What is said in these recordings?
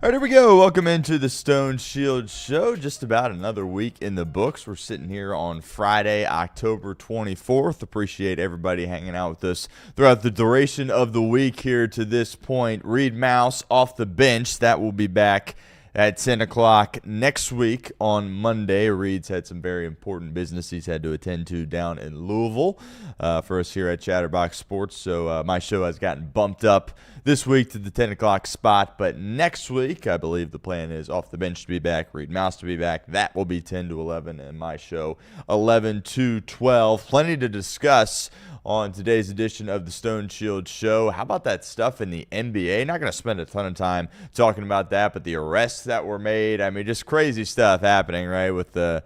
All right, here we go. Welcome into the Stone Shield Show. Just about another week in the books. We're sitting here on Friday, October 24th. Appreciate everybody hanging out with us throughout the duration of the week here to this point. Reed Mouse off the bench. That will be back at 10 o'clock next week on Monday. Reed's had some very important business he's had to attend to down in Louisville for us here at Chatterbox Sports. So my show has gotten bumped up this week to the 10 o'clock spot. But next week, I believe the plan is off the bench to be back, Reed Mouse to be back. That will be 10 to 11, and my show 11 to 12. Plenty to discuss on today's edition of the Stone Shield Show. How about that stuff in the NBA? Not going to spend a ton of time talking about that, but the arrests that were made, I mean, just crazy stuff happening, right, with the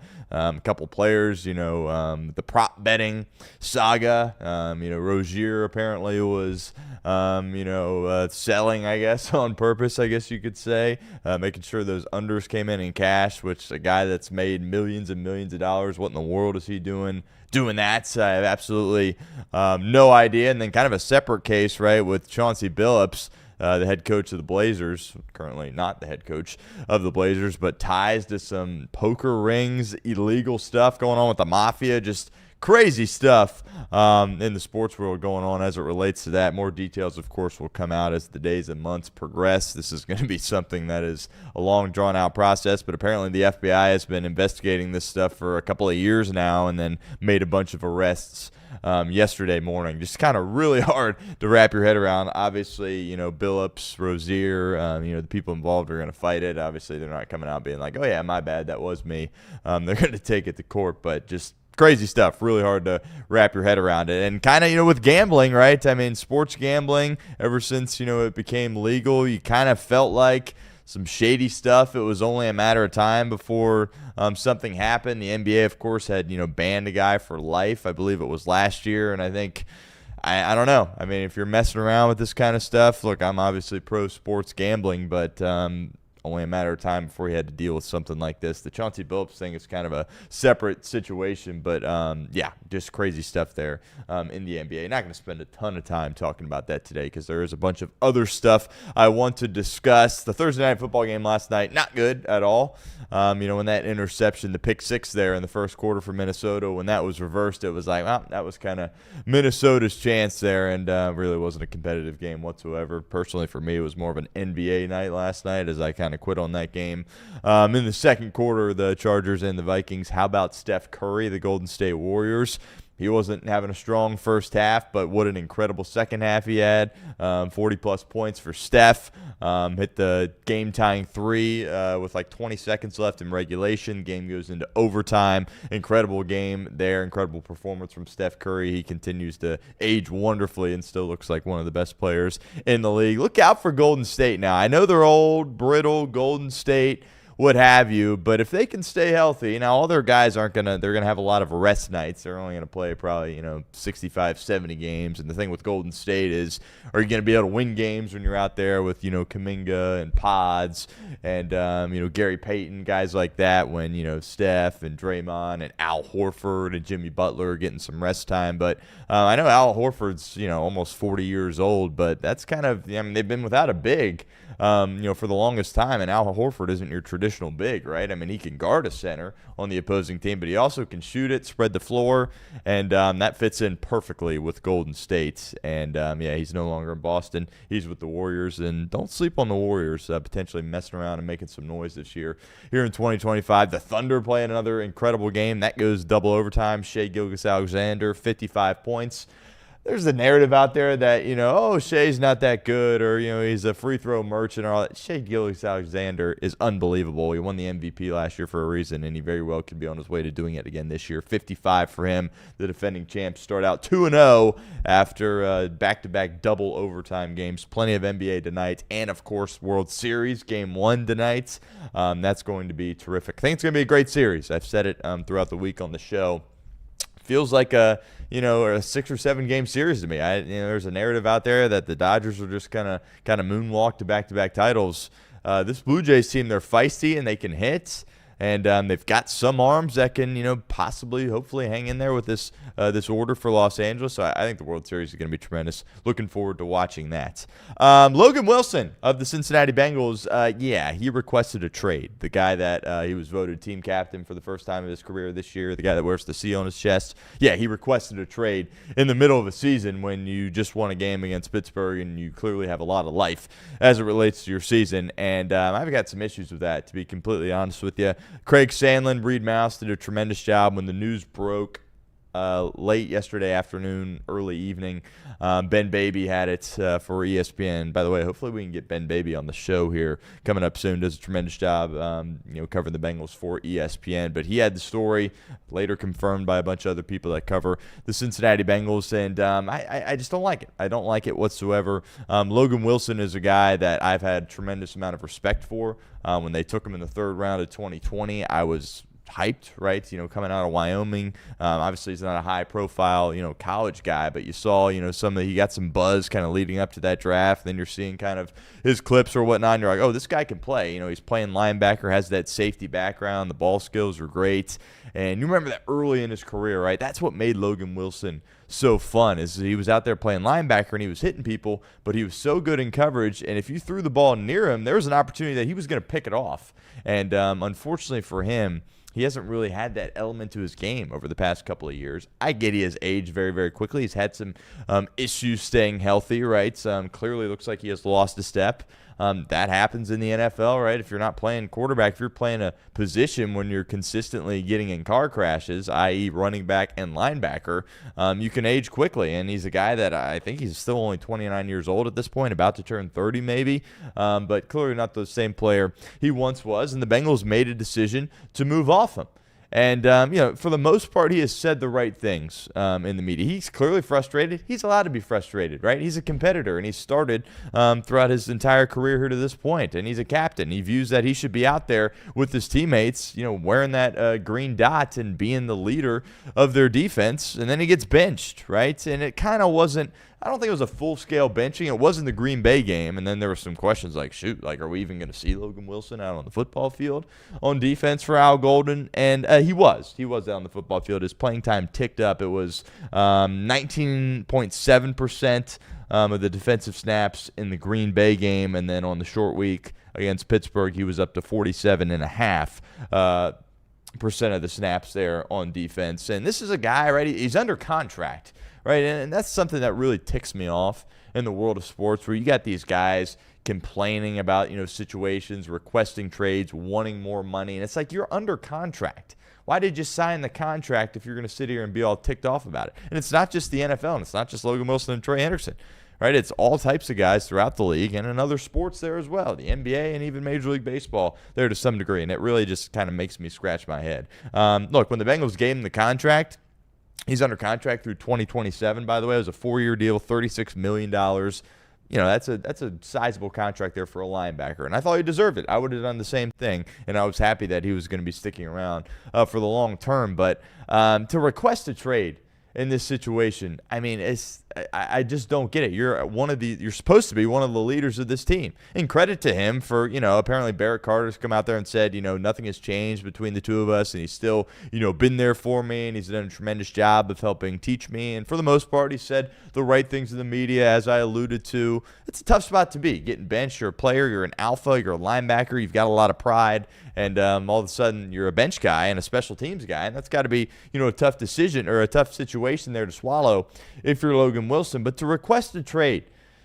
couple players, the prop betting saga. Rozier apparently was, selling, I guess, on purpose, I guess you could say, making sure those unders came in cash, which a guy that's made millions and millions of dollars, what in the world is he doing that? So I have absolutely no idea. And then kind of a separate case, right, with Chauncey Billups, the head coach of the Blazers, currently not the head coach of the Blazers, but ties to some poker rings, illegal stuff going on with the mafia, just crazy stuff in the sports world going on as it relates to that. More details, of course, will come out as the days and months progress. This is going to be something that is a long, drawn-out process, but apparently the FBI has been investigating this stuff for a couple of years now and then made a bunch of arrests yesterday morning. Just kind of really hard to wrap your head around. Obviously, Billups, Rozier, the people involved are going to fight it. Obviously, they're not coming out being like, oh, yeah, my bad, that was me. They're going to take it to court, but just crazy stuff. Really hard to wrap your head around it. And kind of, with gambling, right? I mean, sports gambling, ever since, it became legal, you kind of felt like some shady stuff. It was only a matter of time before something happened. The NBA, of course, had, banned a guy for life. I believe it was last year. And I think, I don't know. I mean, if you're messing around with this kind of stuff, look, I'm obviously pro sports gambling, but only a matter of time before he had to deal with something like this. The Chauncey Billups thing is kind of a separate situation, but just crazy stuff there in the NBA. Not going to spend a ton of time talking about that today because there is a bunch of other stuff I want to discuss. The Thursday night football game last night, not good at all. When that interception, the pick six there in the first quarter for Minnesota, when that was reversed, it was like, well, that was kind of Minnesota's chance there, and really wasn't a competitive game whatsoever. Personally, for me, it was more of an NBA night last night as I kind of quit on that game. In the second quarter, the Chargers and the Vikings. How about Steph Curry, the Golden State Warriors? He wasn't having a strong first half, but what an incredible second half he had. 40-plus points for Steph. Hit the game-tying three with like 20 seconds left in regulation. Game goes into overtime. Incredible game there. Incredible performance from Steph Curry. He continues to age wonderfully and still looks like one of the best players in the league. Look out for Golden State now. I know they're old, brittle, Golden State, what have you, but if they can stay healthy, now all their guys they're going to have a lot of rest nights. They're only going to play probably, 65, 70 games. And the thing with Golden State is, are you going to be able to win games when you're out there with, Kuminga and Pods and, Gary Payton, guys like that, when, Steph and Draymond and Al Horford and Jimmy Butler are getting some rest time. But I know Al Horford's, almost 40 years old, but that's kind of, they've been without a big, for the longest time, and Al Horford isn't your traditional big, right? I mean, he can guard a center on the opposing team, but he also can shoot it, spread the floor, and that fits in perfectly with Golden State. And, he's no longer in Boston. He's with the Warriors, and don't sleep on the Warriors potentially messing around and making some noise this year. Here in 2025, the Thunder play another incredible game. That goes double overtime. Shai Gilgeous-Alexander, 55 points. There's a narrative out there that, Shai's not that good, or, he's a free throw merchant or all that. Shai Gilgeous-Alexander is unbelievable. He won the MVP last year for a reason, and he very well could be on his way to doing it again this year. 55 for him. The defending champs start out 2-0 after back-to-back double overtime games. Plenty of NBA tonight, and, of course, World Series Game 1 tonight. That's going to be terrific. I think it's going to be a great series. I've said it throughout the week on the show. Feels like a 6 or 7 game series to me. There's a narrative out there that the Dodgers will just kind of moonwalk to back-to-back titles. This Blue Jays team, they're feisty and they can hit. and they've got some arms that can, possibly, hopefully hang in there with this order for Los Angeles. So I think the World Series is going to be tremendous. Looking forward to watching that. Logan Wilson of the Cincinnati Bengals, he requested a trade. The guy that he was voted team captain for the first time in his career this year, the guy that wears the C on his chest, he requested a trade in the middle of a season when you just won a game against Pittsburgh and you clearly have a lot of life as it relates to your season. And I've got some issues with that, to be completely honest with you. Craig Sandlin, Reed Mouse did a tremendous job when the news broke late yesterday afternoon, early evening. Ben Baby had it for ESPN. By the way, hopefully we can get Ben Baby on the show here coming up soon. Does a tremendous job, covering the Bengals for ESPN. But he had the story, later confirmed by a bunch of other people that cover the Cincinnati Bengals, and I just don't like it. I don't like it whatsoever. Logan Wilson is a guy that I've had a tremendous amount of respect for. When they took him in the third round of 2020, I was hyped, right? Coming out of Wyoming. Obviously, he's not a high-profile, college guy, but you saw, he got some buzz kind of leading up to that draft. Then you're seeing kind of his clips or whatnot, and you're like, oh, this guy can play. He's playing linebacker, has that safety background. The ball skills are great. And you remember that early in his career, right? That's what made Logan Wilson so fun, is he was out there playing linebacker and he was hitting people, but he was so good in coverage, and if you threw the ball near him, there was an opportunity that he was going to pick it off. And unfortunately for him, he hasn't really had that element to his game over the past couple of years. I get he has aged very, very quickly. He's had some issues staying healthy, right? Clearly looks like he has lost a step. That happens in the NFL, right? If you're not playing quarterback, if you're playing a position when you're consistently getting in car crashes, i.e. running back and linebacker, you can age quickly. And he's a guy that I think he's still only 29 years old at this point, about to turn 30 maybe, but clearly not the same player he once was. And the Bengals made a decision to move off him. And, for the most part, he has said the right things in the media. He's clearly frustrated. He's allowed to be frustrated, right? He's a competitor, and he's started throughout his entire career here to this point, and he's a captain. He views that he should be out there with his teammates, wearing that green dot and being the leader of their defense, and then he gets benched, right? And it kind of wasn't – I don't think it was a full-scale benching. It was in the Green Bay game, and then there were some questions like, are we even going to see Logan Wilson out on the football field on defense for Al Golden? And he was out on the football field. His playing time ticked up. It was 19.7% of the defensive snaps in the Green Bay game, and then on the short week against Pittsburgh, he was up to 47.5% of the snaps there on defense. And this is a guy, right, he's under contract. Right, and that's something that really ticks me off in the world of sports, where you got these guys complaining about, situations, requesting trades, wanting more money, and it's like, you're under contract. Why did you sign the contract if you're going to sit here and be all ticked off about it? And it's not just the NFL, and it's not just Logan Wilson and Trey Henderson, right? It's all types of guys throughout the league and in other sports there as well, the NBA and even Major League Baseball there to some degree, and it really just kind of makes me scratch my head. Look, when the Bengals gave him the contract, he's under contract through 2027, by the way. It was a 4-year deal, $36 million. That's a sizable contract there for a linebacker, and I thought he deserved it. I would have done the same thing, and I was happy that he was going to be sticking around for the long term. But to request a trade in this situation, I mean, I just don't get it. You're supposed to be one of the leaders of this team, and credit to him for, apparently Barrett Carter's come out there and said, nothing has changed between the two of us, and he's still, been there for me, and he's done a tremendous job of helping teach me, and for the most part, he said the right things in the media, as I alluded to. It's a tough spot to be, getting benched. You're a player, you're an alpha, you're a linebacker, you've got a lot of pride, and all of a sudden you're a bench guy and a special teams guy, and that's got to be, a tough decision or a tough situation there to swallow if you're Logan Wilson. But to request a trade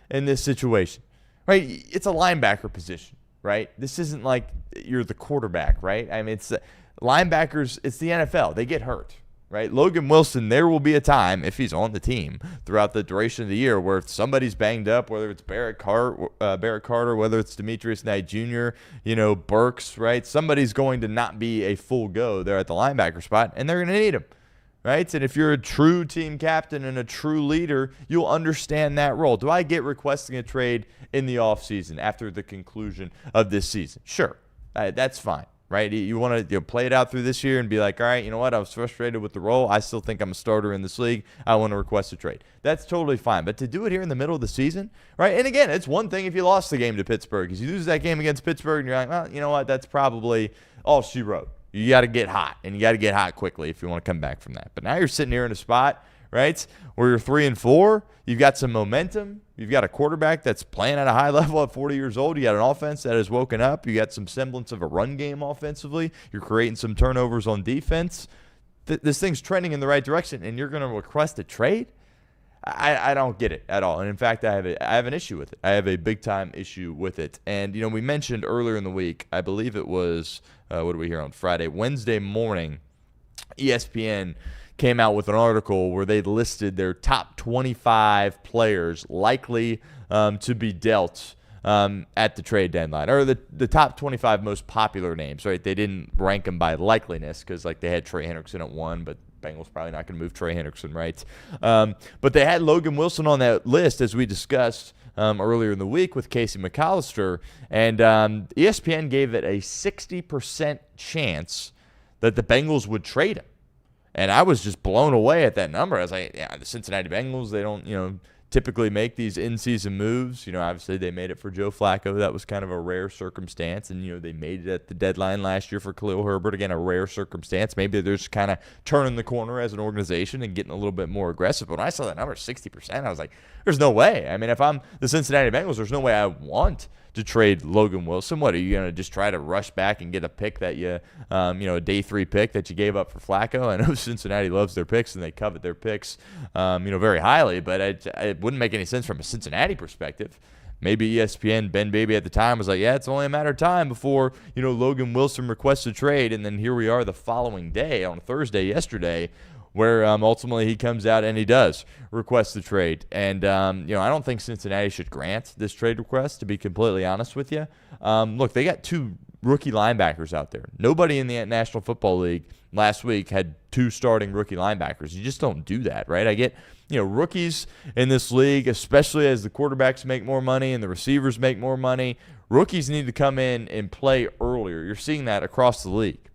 in this situation, right, it's a linebacker position, right? This isn't like you're the quarterback, right? I mean, it's linebackers, it's the NFL. They get hurt, right? Logan Wilson, there will be a time, if he's on the team throughout the duration of the year, where if somebody's banged up, whether it's Barrett Carter, whether it's Demetrius Knight Jr., Burks, right? Somebody's going to not be a full go there at the linebacker spot, and they're going to need him. Right? And if you're a true team captain and a true leader, you'll understand that role. Do I get requesting a trade in the offseason after the conclusion of this season? Sure. That's fine. Right? You want to play it out through this year and be like, all right, you know what? I was frustrated with the role. I still think I'm a starter in this league. I want to request a trade. That's totally fine. But to do it here in the middle of the season, right? And again, it's one thing if you lost the game to Pittsburgh. Because you lose that game against Pittsburgh and you're like, well, you know what? That's probably all she wrote. You got to get hot, and you got to get hot quickly if you want to come back from that. But now you're sitting here in a spot, right, where you're 3-4. You've got some momentum. You've got a quarterback that's playing at a high level at 40 years old. You got an offense that has woken up. You got some semblance of a run game offensively. You're creating some turnovers on defense. This thing's trending in the right direction, and you're going to request a trade? I don't get it at all. And in fact, I have an issue with it. I have a big time issue with it. And we mentioned earlier in the week, I believe it was what do we hear on Friday, Wednesday morning, ESPN came out with an article where they listed their top 25 players likely to be dealt at the trade deadline, or the top 25 most popular names. Right? They didn't rank them by likeliness because they had Trey Hendrickson at 1, but Bengals probably not going to move Trey Hendrickson, right? But they had Logan Wilson on that list, as we discussed earlier in the week with Casey McAllister, and ESPN gave it a 60% chance that the Bengals would trade him. And I was just blown away at that number. I was like, yeah, the Cincinnati Bengals, they don't, typically make these in-season moves. Obviously they made it for Joe Flacco. That was kind of a rare circumstance. And, they made it at the deadline last year for Khalil Herbert. Again, a rare circumstance. Maybe they're just kind of turning the corner as an organization and getting a little bit more aggressive. But when I saw that number, 60%, I was like, there's no way. I mean, if I'm the Cincinnati Bengals, there's no way I want to trade Logan Wilson. What, are you going to just try to rush back and get a pick that a day 3 pick that you gave up for Flacco? I know Cincinnati loves their picks and they covet their picks, very highly, but it wouldn't make any sense from a Cincinnati perspective. Maybe ESPN, Ben Baby at the time was like, yeah, it's only a matter of time before, Logan Wilson requests a trade. And then here we are the following day on Thursday, yesterday, where ultimately he comes out and he does request the trade. And, I don't think Cincinnati should grant this trade request, to be completely honest with you. Look, they got 2 rookie linebackers out there. Nobody in the National Football League last week had 2 starting rookie linebackers. You just don't do that, right? I get, rookies in this league, especially as the quarterbacks make more money and the receivers make more money, rookies need to come in and play earlier. You're seeing that across the league,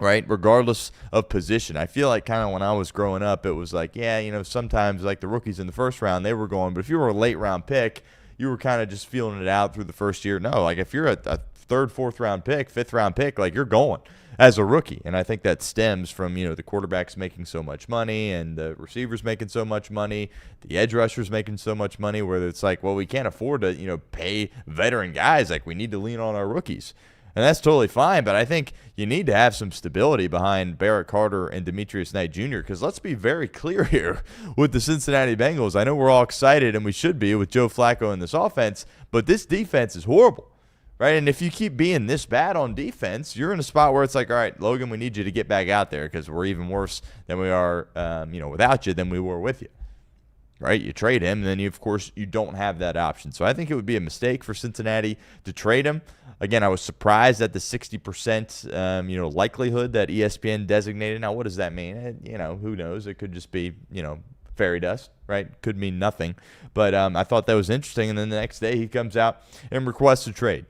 right? Regardless of position. I feel like kind of when I was growing up, it was like, yeah, sometimes like the rookies in the first round, they were going, but if you were a late round pick, you were kind of just feeling it out through the first year. No, like if you're a 3rd, 4th round pick, 5th round pick, like you're going as a rookie. And I think that stems from, the quarterbacks making so much money and the receivers making so much money, the edge rushers making so much money, where it's like, well, we can't afford to, pay veteran guys. Like we need to lean on our rookies. And that's totally fine, but I think you need to have some stability behind Barrett Carter and Demetrius Knight Jr., because let's be very clear here with the Cincinnati Bengals. I know we're all excited, and we should be, with Joe Flacco in this offense, but this defense is horrible, right? And if you keep being this bad on defense, you're in a spot where it's like, all right, Logan, we need you to get back out there because we're even worse than we are, without you than we were with you. Right, you trade him, and then of course you don't have that option. So I think it would be a mistake for Cincinnati to trade him. Again, I was surprised at the 60%, likelihood that ESPN designated. Now, what does that mean? Who knows? It could just be, fairy dust, right? Could mean nothing. But I thought that was interesting. And then the next day he comes out and requests a trade.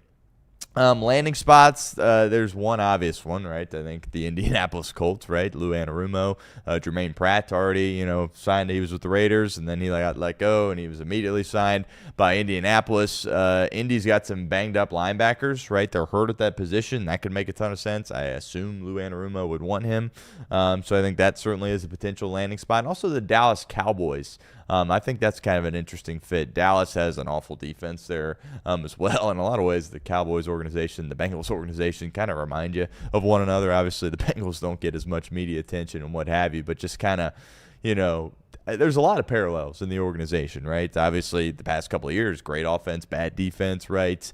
Landing spots, there's one obvious one, right? I think the Indianapolis Colts, right? Lou Anarumo, Jermaine Pratt already, signed. He was with the Raiders, and then he got let go, and he was immediately signed by Indianapolis. Indy's got some banged up linebackers, right? They're hurt at that position. That could make a ton of sense. I assume Lou Anarumo would want him. So I think that certainly is a potential landing spot. And also the Dallas Cowboys. I think that's kind of an interesting fit. Dallas has an awful defense there as well. In a lot of ways, the Cowboys organization, the Bengals organization kind of remind you of one another. Obviously, the Bengals don't get as much media attention and what have you, but just kind of, there's a lot of parallels in the organization, right? Obviously, the past couple of years, great offense, bad defense, right?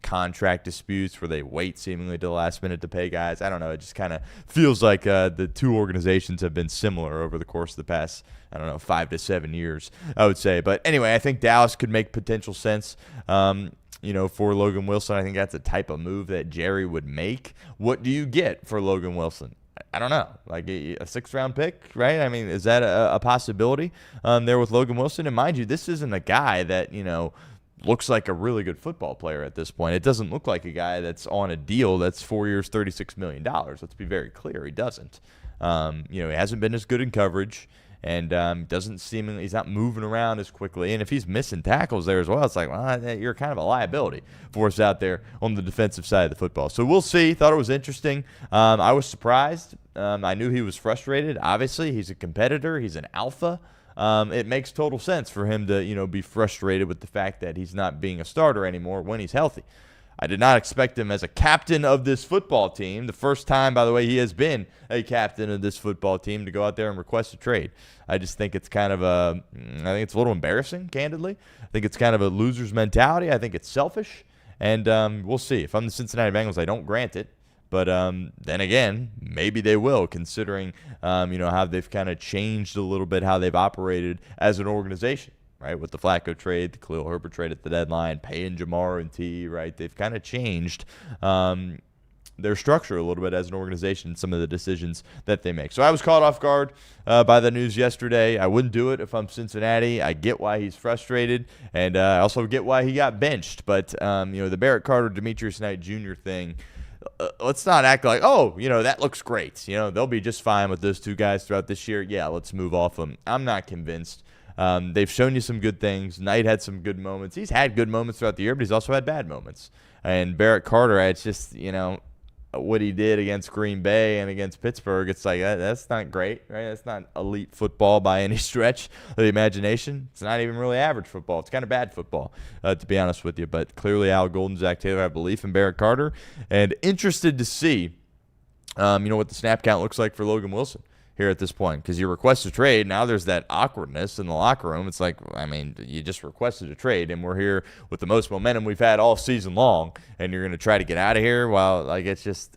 Contract disputes where they wait seemingly to the last minute to pay guys. I don't know. It just kind of feels like the 2 organizations have been similar over the course of the past, 5 to 7 years, I would say. But anyway, I think Dallas could make potential sense, for Logan Wilson. I think that's a type of move that Jerry would make. What do you get for Logan Wilson? I don't know, like a 6th round pick, right? I mean, is that a possibility there with Logan Wilson? And mind you, this isn't a guy that, looks like a really good football player at this point. It doesn't look like a guy that's on a deal that's 4 years, $36 million. Let's be very clear. He doesn't. He hasn't been as good in coverage and he's not moving around as quickly. And if he's missing tackles there as well, it's like, well, you're kind of a liability for us out there on the defensive side of the football. So we'll see. Thought it was interesting. I was surprised. I knew he was frustrated. Obviously, he's a competitor. He's an alpha. It makes total sense for him to, be frustrated with the fact that he's not being a starter anymore when he's healthy. I did not expect him as a captain of this football team. The first time, by the way, he has been a captain of this football team to go out there and request a trade. I just think it's I think it's a little embarrassing, candidly. I think it's kind of a loser's mentality. I think it's selfish. And we'll see. If I'm the Cincinnati Bengals, I don't grant it. But then again, maybe they will, considering, how they've kind of changed a little bit how they've operated as an organization. Right, with the Flacco trade, the Khalil Herbert trade at the deadline, paying Jamar and T, right? They've kind of changed their structure a little bit as an organization, some of the decisions that they make. So I was caught off guard by the news yesterday. I wouldn't do it if I'm Cincinnati. I get why he's frustrated, and I also get why he got benched. But, the Barrett Carter, Demetrius Knight Jr. thing, let's not act like, that looks great. They'll be just fine with those two guys throughout this year. Yeah, let's move off them. I'm not convinced. They've shown you some good things. Knight had some good moments. He's had good moments throughout the year, but he's also had bad moments. And Barrett Carter, it's just, what he did against Green Bay and against Pittsburgh, it's like, that's not great, right? That's not elite football by any stretch of the imagination. It's not even really average football. It's kind of bad football, to be honest with you. But clearly Al Golden, Zac Taylor have belief in Barrett Carter. And interested to see, what the snap count looks like for Logan Wilson here at this point, because you request a trade. Now there's that awkwardness in the locker room. It's like, you just requested a trade, and we're here with the most momentum we've had all season long, and you're going to try to get out of here? Well, it's just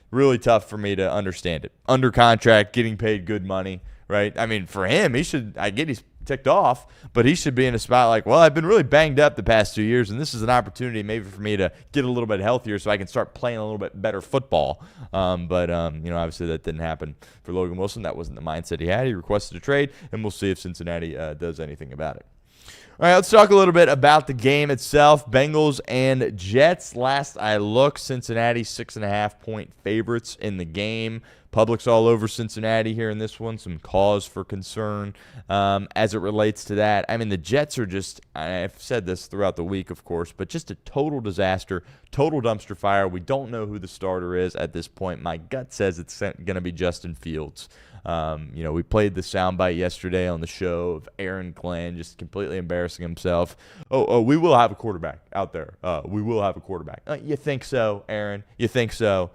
really tough for me to understand it. Under contract, getting paid good money, right? For him, I get he's ticked off, but he should be in a spot like, well, I've been really banged up the past 2 years, and this is an opportunity maybe for me to get a little bit healthier so I can start playing a little bit better football. But obviously that didn't happen for Logan Wilson. That wasn't the mindset he had. He requested a trade, and we'll see if Cincinnati does anything about it. All right, let's talk a little bit about the game itself. Bengals and Jets. Last I looked, Cincinnati 6.5-point favorites in the game. Public's all over Cincinnati here in this one. Some cause for concern as it relates to that. The Jets are just, I've said this throughout the week, of course, but just a total disaster, total dumpster fire. We don't know who the starter is at this point. My gut says it's going to be Justin Fields. We played the soundbite yesterday on the show of Aaron Glenn just completely embarrassing himself. We will have a quarterback out there. We will have a quarterback. You think so, Aaron? You think so?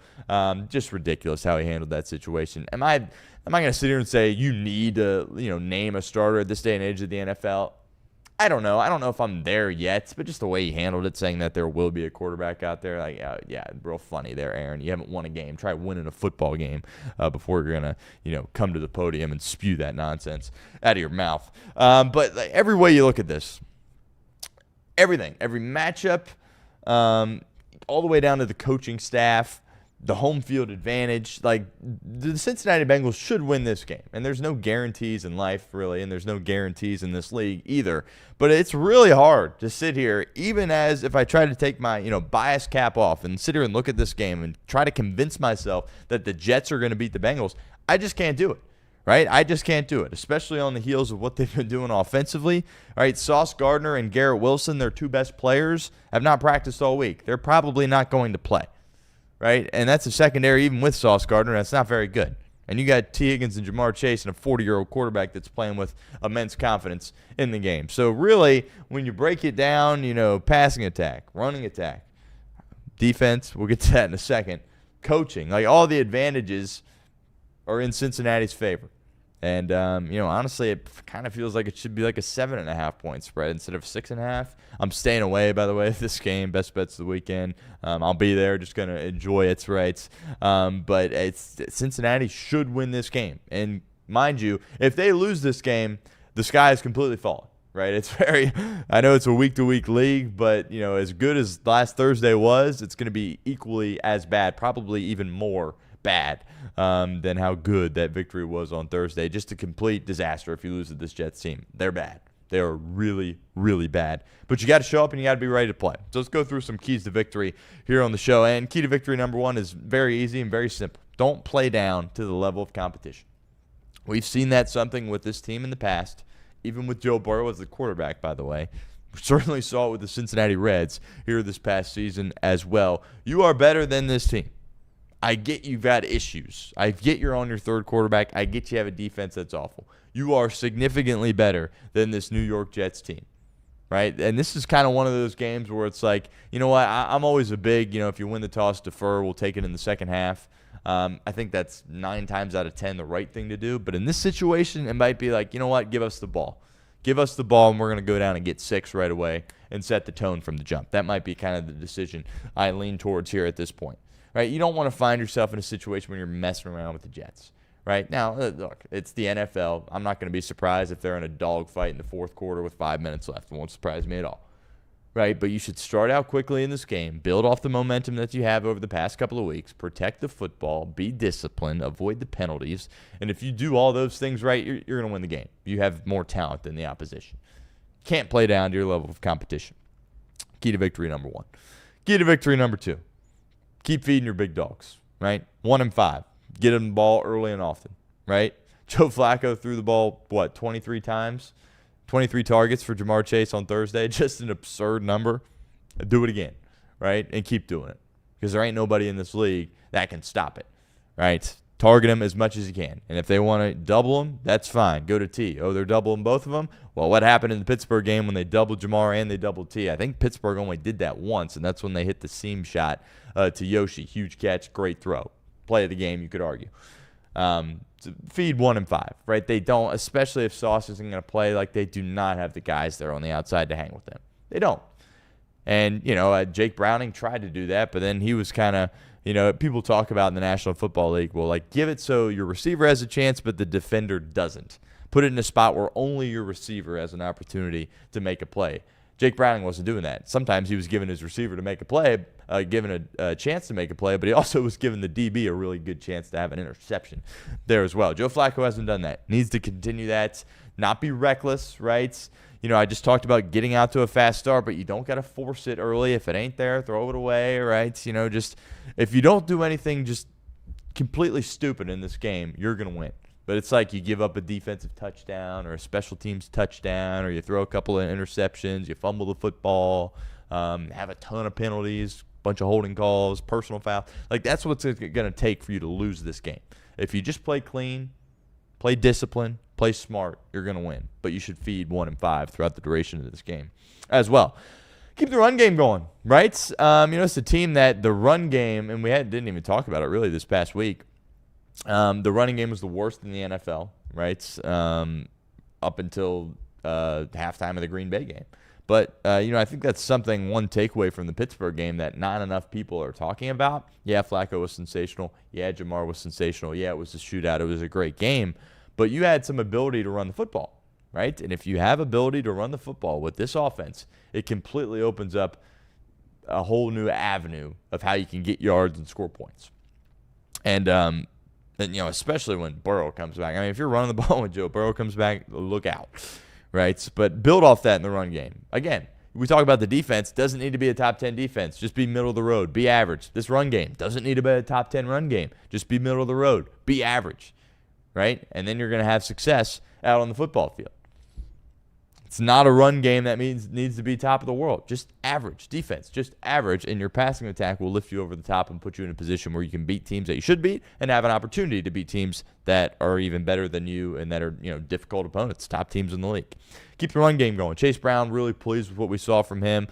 Just ridiculous how he handled that situation. Am I going to sit here and say you need to, name a starter at this day and age of the NFL? I don't know. I don't know if I'm there yet, but just the way he handled it, saying that there will be a quarterback out there, real funny there, Aaron. You haven't won a game. Try winning a football game before you're going to, come to the podium and spew that nonsense out of your mouth. But every way you look at this, everything, every matchup, all the way down to the coaching staff, the home field advantage, the Cincinnati Bengals should win this game. And there's no guarantees in life, really, and there's no guarantees in this league either. But it's really hard to sit here, even as if I try to take my, bias cap off and sit here and look at this game and try to convince myself that the Jets are going to beat the Bengals. I just can't do it, right? I just can't do it, especially on the heels of what they've been doing offensively. All right, Sauce Gardner and Garrett Wilson, their two best players, have not practiced all week. They're probably not going to play. Right, and that's a secondary, even with Sauce Gardner, that's not very good. And you got T. Higgins and Jamar Chase and a 40-year-old quarterback that's playing with immense confidence in the game. So really, when you break it down, passing attack, running attack, defense, we'll get to that in a second, coaching, all the advantages are in Cincinnati's favor. And, honestly, it kind of feels like it should be like a 7.5-point spread instead of 6.5. I'm staying away, by the way, this game. Best bets of the weekend. I'll be there, just going to enjoy its rights. But Cincinnati should win this game. And mind you, if they lose this game, the sky is completely falling. Right? I know it's a week-to-week league, but, as good as last Thursday was, it's going to be equally as bad, probably even more bad than how good that victory was on Thursday. Just a complete disaster if you lose to this Jets team. They're bad. They are really, really bad. But you got to show up and you got to be ready to play. So let's go through some keys to victory here on the show. And key to victory number one is very easy and very simple. Don't play down to the level of competition. We've seen that something with this team in the past, even with Joe Burrow as the quarterback, by the way. We certainly saw it with the Cincinnati Reds here this past season as well. You are better than this team. I get you've got issues. I get you're on your third quarterback. I get you have a defense that's awful. You are significantly better than this New York Jets team, right? And this is kind of one of those games where it's like, you know what, I'm always a big, if you win the toss, defer, we'll take it in the second half. I think that's 9 times out of 10 the right thing to do. But in this situation, it might be like, you know what, give us the ball. Give us the ball, and we're going to go down and get 6 right away and set the tone from the jump. That might be kind of the decision I lean towards here at this point, right? You don't want to find yourself in a situation where you're messing around with the Jets, right? Now, look, it's the NFL. I'm not going to be surprised if they're in a dogfight in the fourth quarter with 5 minutes left. It won't surprise me at all. Right, but you should start out quickly in this game, build off the momentum that you have over the past couple of weeks, protect the football, be disciplined, avoid the penalties, and if you do all those things right, you're going to win the game. You have more talent than the opposition. Can't play down to your level of competition. Key to victory number 1. Key to victory number 2. Keep feeding your big dogs, right? 1 and 5. Get them the ball early and often, right? Joe Flacco threw the ball, 23 times? 23 targets for Jamar Chase on Thursday, just an absurd number. Do it again, right? And keep doing it because there ain't nobody in this league that can stop it, right? Target them as much as you can. And if they want to double them, that's fine. Go to T. Oh, they're doubling both of them? Well, what happened in the Pittsburgh game when they doubled Jamar and they doubled T? I think Pittsburgh only did that once, and that's when they hit the seam shot to Yoshi. Huge catch, great throw. Play of the game, you could argue. Feed 1 and 5, right? They don't, especially if Sauce isn't going to play, like they do not have the guys there on the outside to hang with them. They don't. And, Jake Browning tried to do that, but then he was kind of, people talk about in the National Football League, well, like give it so your receiver has a chance, but the defender doesn't. Put it in a spot where only your receiver has an opportunity to make a play. Jake Browning wasn't doing that. Sometimes he was giving his receiver to make a play, given a chance to make a play, but he also was giving the DB a really good chance to have an interception there as well. Joe Flacco hasn't done that. Needs to continue that. Not be reckless, right? I just talked about getting out to a fast start, but you don't got to force it early. If it ain't there, throw it away, right? Just if you don't do anything just completely stupid in this game, you're going to win. But it's like you give up a defensive touchdown or a special teams touchdown or you throw a couple of interceptions, you fumble the football, have a ton of penalties, bunch of holding calls, personal foul. Like that's what's going to take for you to lose this game. If you just play clean, play discipline, play smart, you're going to win. But you should feed 1 and 5 throughout the duration of this game as well. Keep the run game going, right? It's a team that the run game, and didn't even talk about it really this past week. The running game was the worst in the NFL, right? Up until halftime of the Green Bay game. But, I think that's one takeaway from the Pittsburgh game that not enough people are talking about. Yeah, Flacco was sensational. Yeah, Jamar was sensational. Yeah, it was a shootout. It was a great game. But you had some ability to run the football, right? And if you have ability to run the football with this offense, it completely opens up a whole new avenue of how you can get yards and score points. And especially when Burrow comes back. I mean, if you're running the ball when Joe Burrow comes back, look out, right? But build off that in the run game. Again, we talk about the defense. Doesn't need to be a top 10 defense. Just be middle of the road. Be average. This run game doesn't need to be a top 10 run game. Just be middle of the road. Be average, right? And then you're going to have success out on the football field. It's not a run game that needs to be top of the world. Just average defense, just average, and your passing attack will lift you over the top and put you in a position where you can beat teams that you should beat and have an opportunity to beat teams that are even better than you and that are difficult opponents, top teams in the league. Keep the run game going. Chase Brown, really pleased with what we saw from him.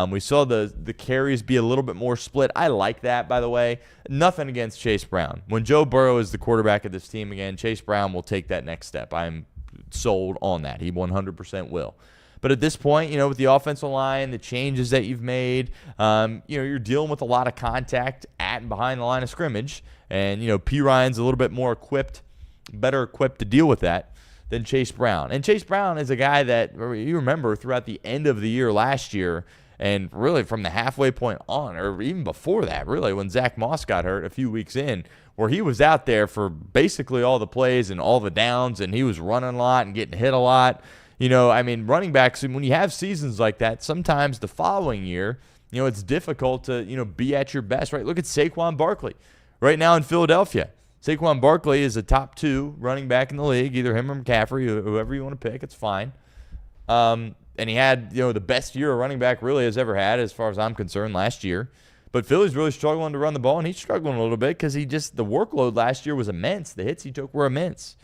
We saw the carries be a little bit more split. I like that, by the way. Nothing against Chase Brown. When Joe Burrow is the quarterback of this team again, Chase Brown will take that next step. I'm sold on that. He 100% will. But at this point, with the offensive line, the changes that you've made, you're dealing with a lot of contact at and behind the line of scrimmage. And, P. Ryan's a little bit more better equipped to deal with that than Chase Brown. And Chase Brown is a guy that you remember throughout the end of the year last year and really from the halfway point on, or even before that, really, when Zach Moss got hurt a few weeks in, where he was out there for basically all the plays and all the downs, and he was running a lot and getting hit a lot. Running backs, when you have seasons like that, sometimes the following year, it's difficult to, be at your best, right? Look at Saquon Barkley right now in Philadelphia. Saquon Barkley is a top 2 running back in the league, either him or McCaffrey, whoever you want to pick. It's fine. And he had, the best year a running back really has ever had, as far as I'm concerned, last year. But Philly's really struggling to run the ball, and he's struggling a little bit because the workload last year was immense. The hits he took were immense.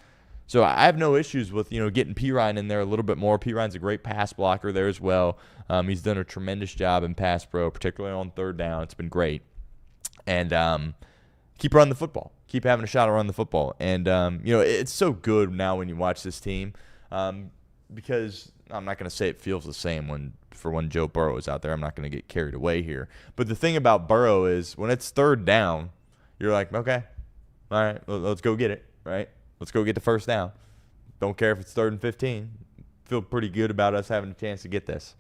So I have no issues with, getting Pirine in there a little bit more. Pirine's a great pass blocker there as well. He's done a tremendous job in pass pro, particularly on third down. It's been great. And keep running the football. Keep having a shot to run the football. And, it's so good now when you watch this team because I'm not going to say it feels the same when Joe Burrow is out there. I'm not going to get carried away here. But the thing about Burrow is when it's third down, you're like, okay, all right, let's go get it, right? Let's go get the first down. Don't care if it's 3rd and 15. Feel pretty good about us having a chance to get this.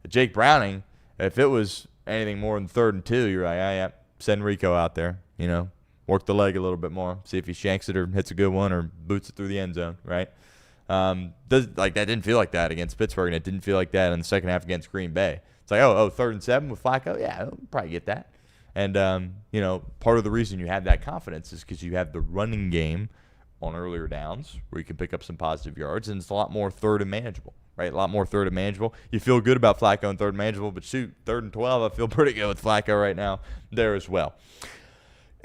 Jake Browning, if it was anything more than 3rd and 2, you're like, yeah, send Rico out there, work the leg a little bit more, see if he shanks it or hits a good one or boots it through the end zone, right? That didn't feel like that against Pittsburgh, and it didn't feel like that in the second half against Green Bay. It's like, 3rd and 7 with Flacco? Yeah, I'll probably get that. And, part of the reason you have that confidence is because you have the running game on earlier downs where you can pick up some positive yards, and it's a lot more third and manageable, right? A lot more third and manageable. You feel good about Flacco and third and manageable, but shoot, 3rd and 12, I feel pretty good with Flacco right now there as well.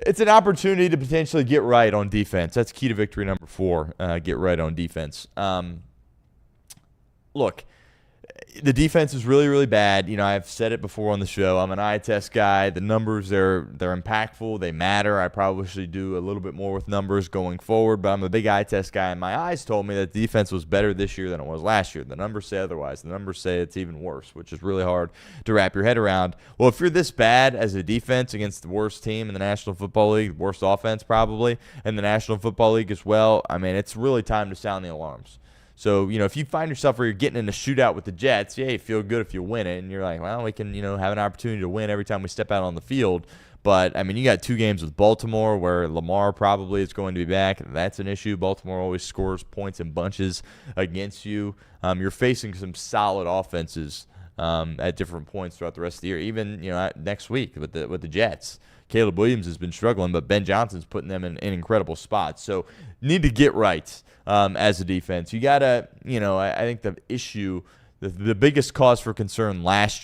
It's an opportunity to potentially get right on defense. That's key to victory number 4, get right on defense. Look, the defense is really, really bad. I've said it before on the show. I'm an eye test guy. The numbers, they're impactful. They matter. I probably should do a little bit more with numbers going forward, but I'm a big eye test guy, and my eyes told me that the defense was better this year than it was last year. The numbers say otherwise. The numbers say it's even worse, which is really hard to wrap your head around. Well, if you're this bad as a defense against the worst team in the National Football League, worst offense probably in the National Football League as well, it's really time to sound the alarms. So, if you find yourself where you're getting in a shootout with the Jets, yeah, you feel good if you win it. And you're like, well, we can, have an opportunity to win every time we step out on the field. But, you got 2 games with Baltimore where Lamar probably is going to be back. That's an issue. Baltimore always scores points in bunches against you. You're facing some solid offenses at different points throughout the rest of the year. Even, next week with the Jets. Caleb Williams has been struggling, but Ben Johnson's putting them in incredible spots. So need to get right as a defense. You got to, I think the issue, the biggest cause for concern last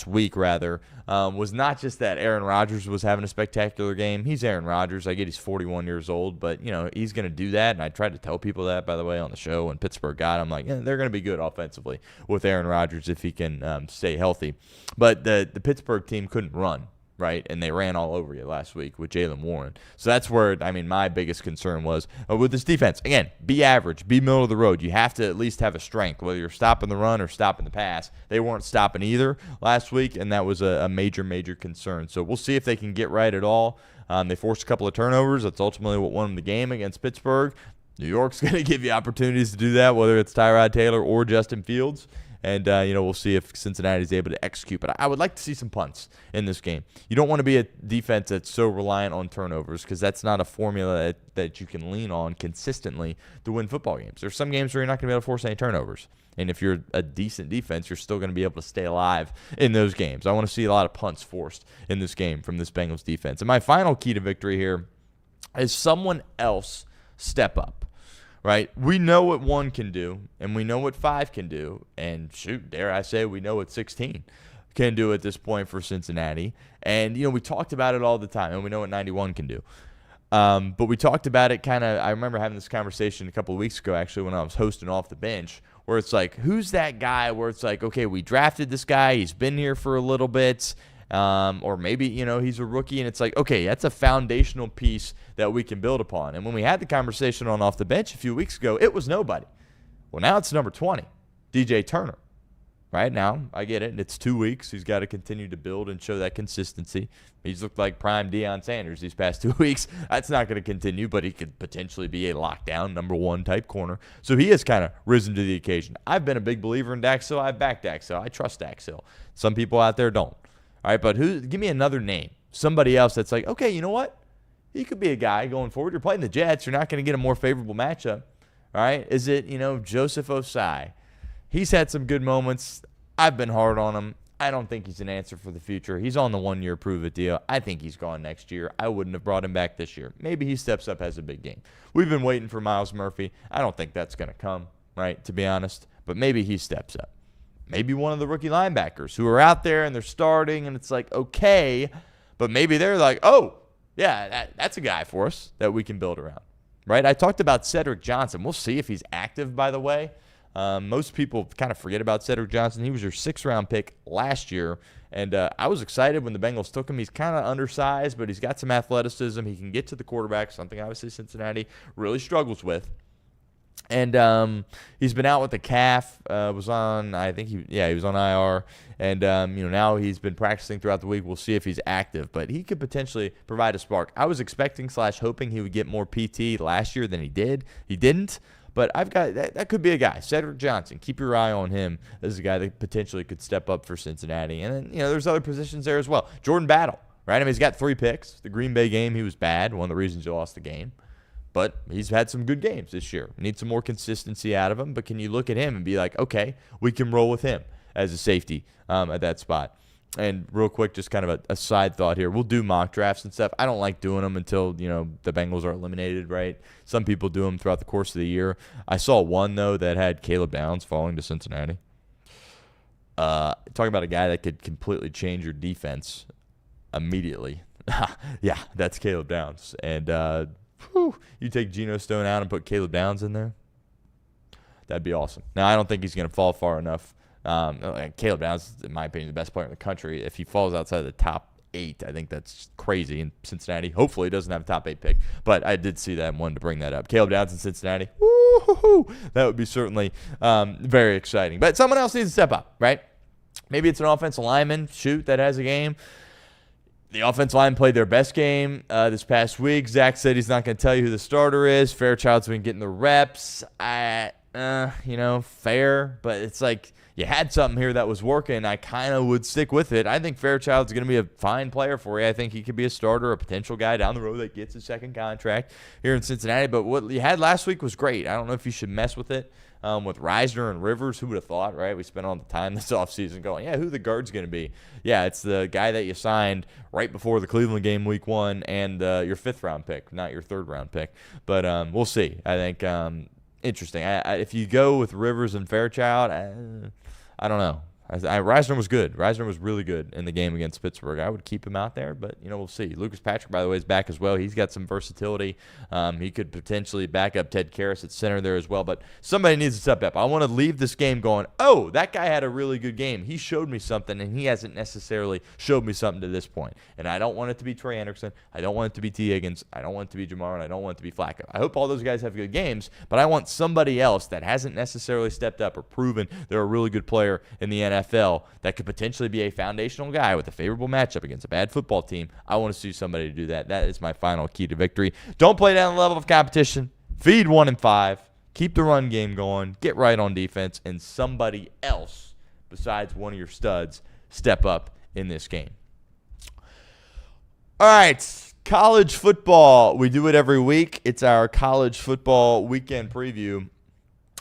week, was not just that Aaron Rodgers was having a spectacular game. He's Aaron Rodgers. I get he's 41 years old, but, he's going to do that. And I tried to tell people that, by the way, on the show when Pittsburgh got him. Like, they're going to be good offensively with Aaron Rodgers if he can stay healthy. But the Pittsburgh team couldn't run. Right, and they ran all over you last week with Jaylen Warren. So that's where, my biggest concern was with this defense. Again, be average, be middle of the road. You have to at least have a strength, whether you're stopping the run or stopping the pass. They weren't stopping either last week, and that was a major, major concern. So we'll see if they can get right at all. They forced a couple of turnovers. That's ultimately what won them the game against Pittsburgh. New York's going to give you opportunities to do that, whether it's Tyrod Taylor or Justin Fields. And, we'll see if Cincinnati is able to execute. But I would like to see some punts in this game. You don't want to be a defense that's so reliant on turnovers because that's not a formula that you can lean on consistently to win football games. There's some games where you're not going to be able to force any turnovers. And if you're a decent defense, you're still going to be able to stay alive in those games. I want to see a lot of punts forced in this game from this Bengals defense. And my final key to victory here is someone else step up. Right? We know what 1 can do, and we know what 5 can do, and shoot, dare I say, we know what 16 can do at this point for Cincinnati. And, we talked about it all the time, and we know what 91 can do. But we talked about it I remember having this conversation a couple of weeks ago, actually, when I was hosting Off the Bench, where it's like, who's that guy where it's like, okay, we drafted this guy, he's been here for a little bit, or maybe, he's a rookie, and it's like, okay, that's a foundational piece that we can build upon. And when we had the conversation on Off the Bench a few weeks ago, it was nobody. Well, now it's number 20, DJ Turner. Right now, I get it. It's 2 weeks. He's got to continue to build and show that consistency. He's looked like prime Deion Sanders these past 2 weeks. That's not going to continue, but he could potentially be a lockdown number 1 type corner. So he has kind of risen to the occasion. I've been a big believer in Dax Hill. I back Dax Hill. I trust Dax Hill. Some people out there don't. All right, but give me another name. Somebody else that's like, okay, you know what? He could be a guy going forward. You're playing the Jets. You're not going to get a more favorable matchup. All right? Is it, Joseph Osai? He's had some good moments. I've been hard on him. I don't think he's an answer for the future. He's on the 1-year prove-it deal. I think he's gone next year. I wouldn't have brought him back this year. Maybe he steps up, has a big game. We've been waiting for Myles Murphy. I don't think that's going to come, right, to be honest. But maybe he steps up. Maybe one of the rookie linebackers who are out there and they're starting, and it's like, okay, but maybe they're like, oh, yeah, that's a guy for us that we can build around, right? I talked about Cedric Johnson. We'll see if he's active, by the way. Most people kind of forget about Cedric Johnson. He was your 6th-round pick last year, and I was excited when the Bengals took him. He's kind of undersized, but he's got some athleticism. He can get to the quarterback, something obviously Cincinnati really struggles with. And he's been out with the calf. Was on, I think he was on IR. And now he's been practicing throughout the week. We'll see if he's active, but he could potentially provide a spark. I was expecting/hoping he would get more PT last year than he did. He didn't. But I've got that could be a guy, Cedric Johnson. Keep your eye on him as a guy that potentially could step up for Cincinnati. And then there's other positions there as well. Jordan Battle, right? I mean, he's got 3 picks. The Green Bay game, he was bad. One of the reasons you lost the game. But he's had some good games this year. Need some more consistency out of him. But can you look at him and be like, okay, we can roll with him as a safety at that spot? And real quick, just kind of a side thought here. We'll do mock drafts and stuff. I don't like doing them until, the Bengals are eliminated, right? Some people do them throughout the course of the year. I saw one, though, that had Caleb Downs falling to Cincinnati. Talking about a guy that could completely change your defense immediately. Yeah, that's Caleb Downs. And you take Geno Stone out and put Caleb Downs in there, that'd be awesome. Now, I don't think he's going to fall far enough. Caleb Downs is, in my opinion, the best player in the country. If he falls outside the top 8, I think that's crazy in Cincinnati. Hopefully he doesn't have a top 8 pick, but I did see that and wanted to bring that up. Caleb Downs in Cincinnati, woo-hoo-hoo, that would be certainly very exciting. But someone else needs to step up, right? Maybe it's an offensive lineman, that has a game. The offensive line played their best game this past week. Zach said he's not going to tell you who the starter is. Fairchild's been getting the reps. Fair, but it's like you had something here that was working. I kind of would stick with it. I think Fairchild's going to be a fine player for you. I think he could be a starter, a potential guy down the road that gets a second contract here in Cincinnati. But what you had last week was great. I don't know if you should mess with it. With Reisner and Rivers, who would have thought, right? We spent all the time this offseason going, who the guard's going to be? Yeah, it's the guy that you signed right before the Cleveland game week 1 and your 5th-round pick, not your 3rd-round pick. But we'll see. I think interesting. If you go with Rivers and Fairchild, I don't know. Reisner was good. Reisner was really good in the game against Pittsburgh. I would keep him out there, but, we'll see. Lucas Patrick, by the way, is back as well. He's got some versatility. He could potentially back up Ted Karras at center there as well, but somebody needs to step up. I want to leave this game going, that guy had a really good game. He showed me something, and he hasn't necessarily showed me something to this point. And I don't want it to be Trey Anderson. I don't want it to be T. Higgins. I don't want it to be Jamar, and I don't want it to be Flacco. I hope all those guys have good games, but I want somebody else that hasn't necessarily stepped up or proven they're a really good player in the NFL that could potentially be a foundational guy with a favorable matchup against a bad football team. I want to see somebody do that. That is my final key to victory. Don't play down the level of competition. Feed 1 and 5. Keep the run game going. Get right on defense. And somebody else besides one of your studs step up in this game. All right. College football. We do it every week. It's our college football weekend preview.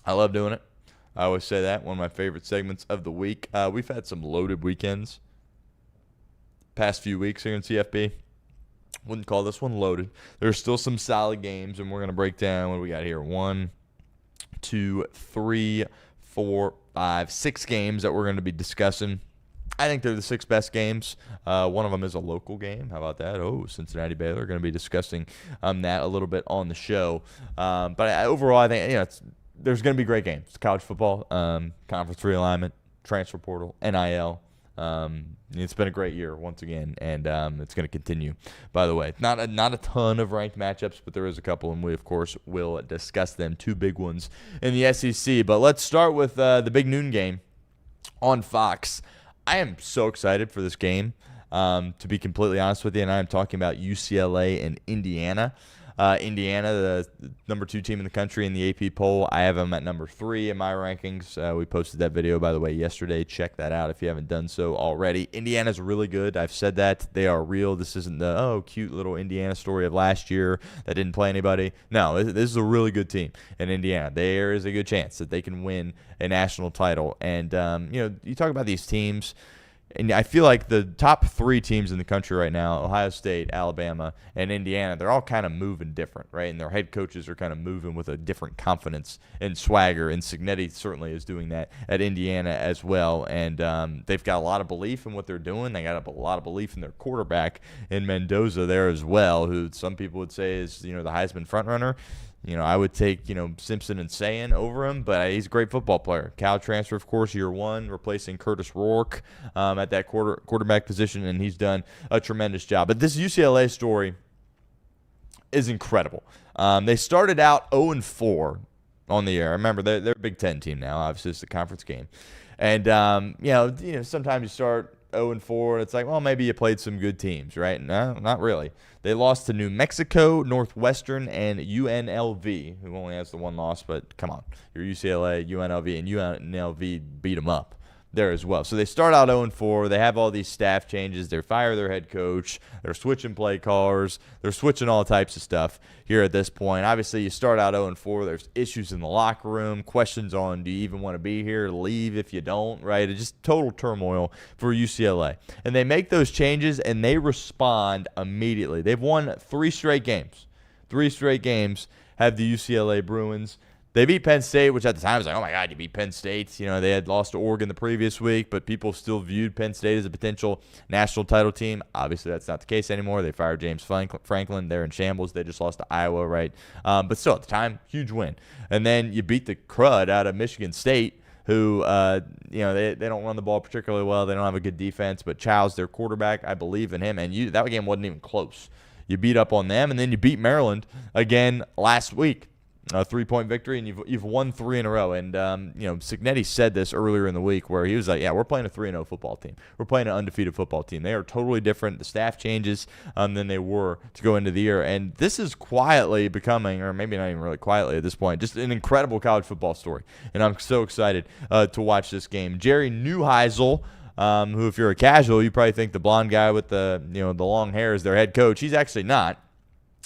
I love doing it. I always say that, one of my favorite segments of the week. We've had some loaded weekends past few weeks here in CFB. Wouldn't call this one loaded. There's still some solid games, and we're going to break down what do we got here. 1, 2, 3, 4, 5, 6 games that we're going to be discussing. I think they're the 6 best games. One of them is a local game. How about that? Cincinnati Baylor. Going to be discussing that a little bit on the show. But overall, I think there's going to be great games. It's college football, conference realignment, transfer portal, NIL. It's been a great year once again, and it's going to continue. By the way, not a ton of ranked matchups, but there is a couple, and we, of course, will discuss them. 2 big ones in the SEC. But let's start with the big noon game on Fox. I am so excited for this game, to be completely honest with you, and I am talking about UCLA and Indiana. Indiana, the number 2 team in the country in the AP poll. I have them at number 3 in my rankings. We posted that video, by the way, yesterday. Check that out if you haven't done so already. Indiana's really good. I've said that. They are real. This isn't the, cute little Indiana story of last year that didn't play anybody. No, this is a really good team in Indiana. There is a good chance that they can win a national title. And, you talk about these teams. And I feel like the top 3 teams in the country right now, Ohio State, Alabama, and Indiana, they're all kind of moving different, right? And their head coaches are kind of moving with a different confidence and swagger. And Cignetti certainly is doing that at Indiana as well. And they've got a lot of belief in what they're doing. They got a lot of belief in their quarterback in Mendoza there as well, who some people would say is, the Heisman frontrunner. I would take, Simpson and Sayin over him, but he's a great football player. Cal transfer, of course, year 1, replacing Curtis Rourke at that quarterback position, and he's done a tremendous job. But this UCLA story is incredible. They started out 0-4 on the year. Remember, they're a Big Ten team now. Obviously, it's a conference game. And, sometimes you start 0-4, and it's like, well, maybe you played some good teams, right? No, not really. They lost to New Mexico, Northwestern, and UNLV, who only has the 1 loss, but come on. You're UCLA, UNLV, and UNLV beat them up there as well. So they start out 0-4. They have all these staff changes. They fire their head coach. They're switching play callers. They're switching all types of stuff here at this point. Obviously, you start out 0-4. There's issues in the locker room, questions on, do you even want to be here? Leave if you don't, right? It's just total turmoil for UCLA. And they make those changes, and they respond immediately. They've won 3 straight games. 3 straight games have the UCLA Bruins. They beat Penn State, which at the time was like, oh, my God, you beat Penn State. They had lost to Oregon the previous week, but people still viewed Penn State as a potential national title team. Obviously, that's not the case anymore. They fired James Franklin. They're in shambles. They just lost to Iowa, right? But still, at the time, huge win. And then you beat the crud out of Michigan State, who, they don't run the ball particularly well. They don't have a good defense, but Chow's their quarterback. I believe in him, and that game wasn't even close. You beat up on them, and then you beat Maryland again last week. A 3-point victory, and you've won 3 in a row. And, Cignetti said this earlier in the week where he was like, yeah, we're playing a 3-0 football team. We're playing an undefeated football team. They are totally different. The staff changes than they were to go into the year. And this is quietly becoming, or maybe not even really quietly at this point, just an incredible college football story. And I'm so excited to watch this game. Jerry Neuheisel, who, if you're a casual, you probably think the blonde guy with the long hair is their head coach. He's actually not.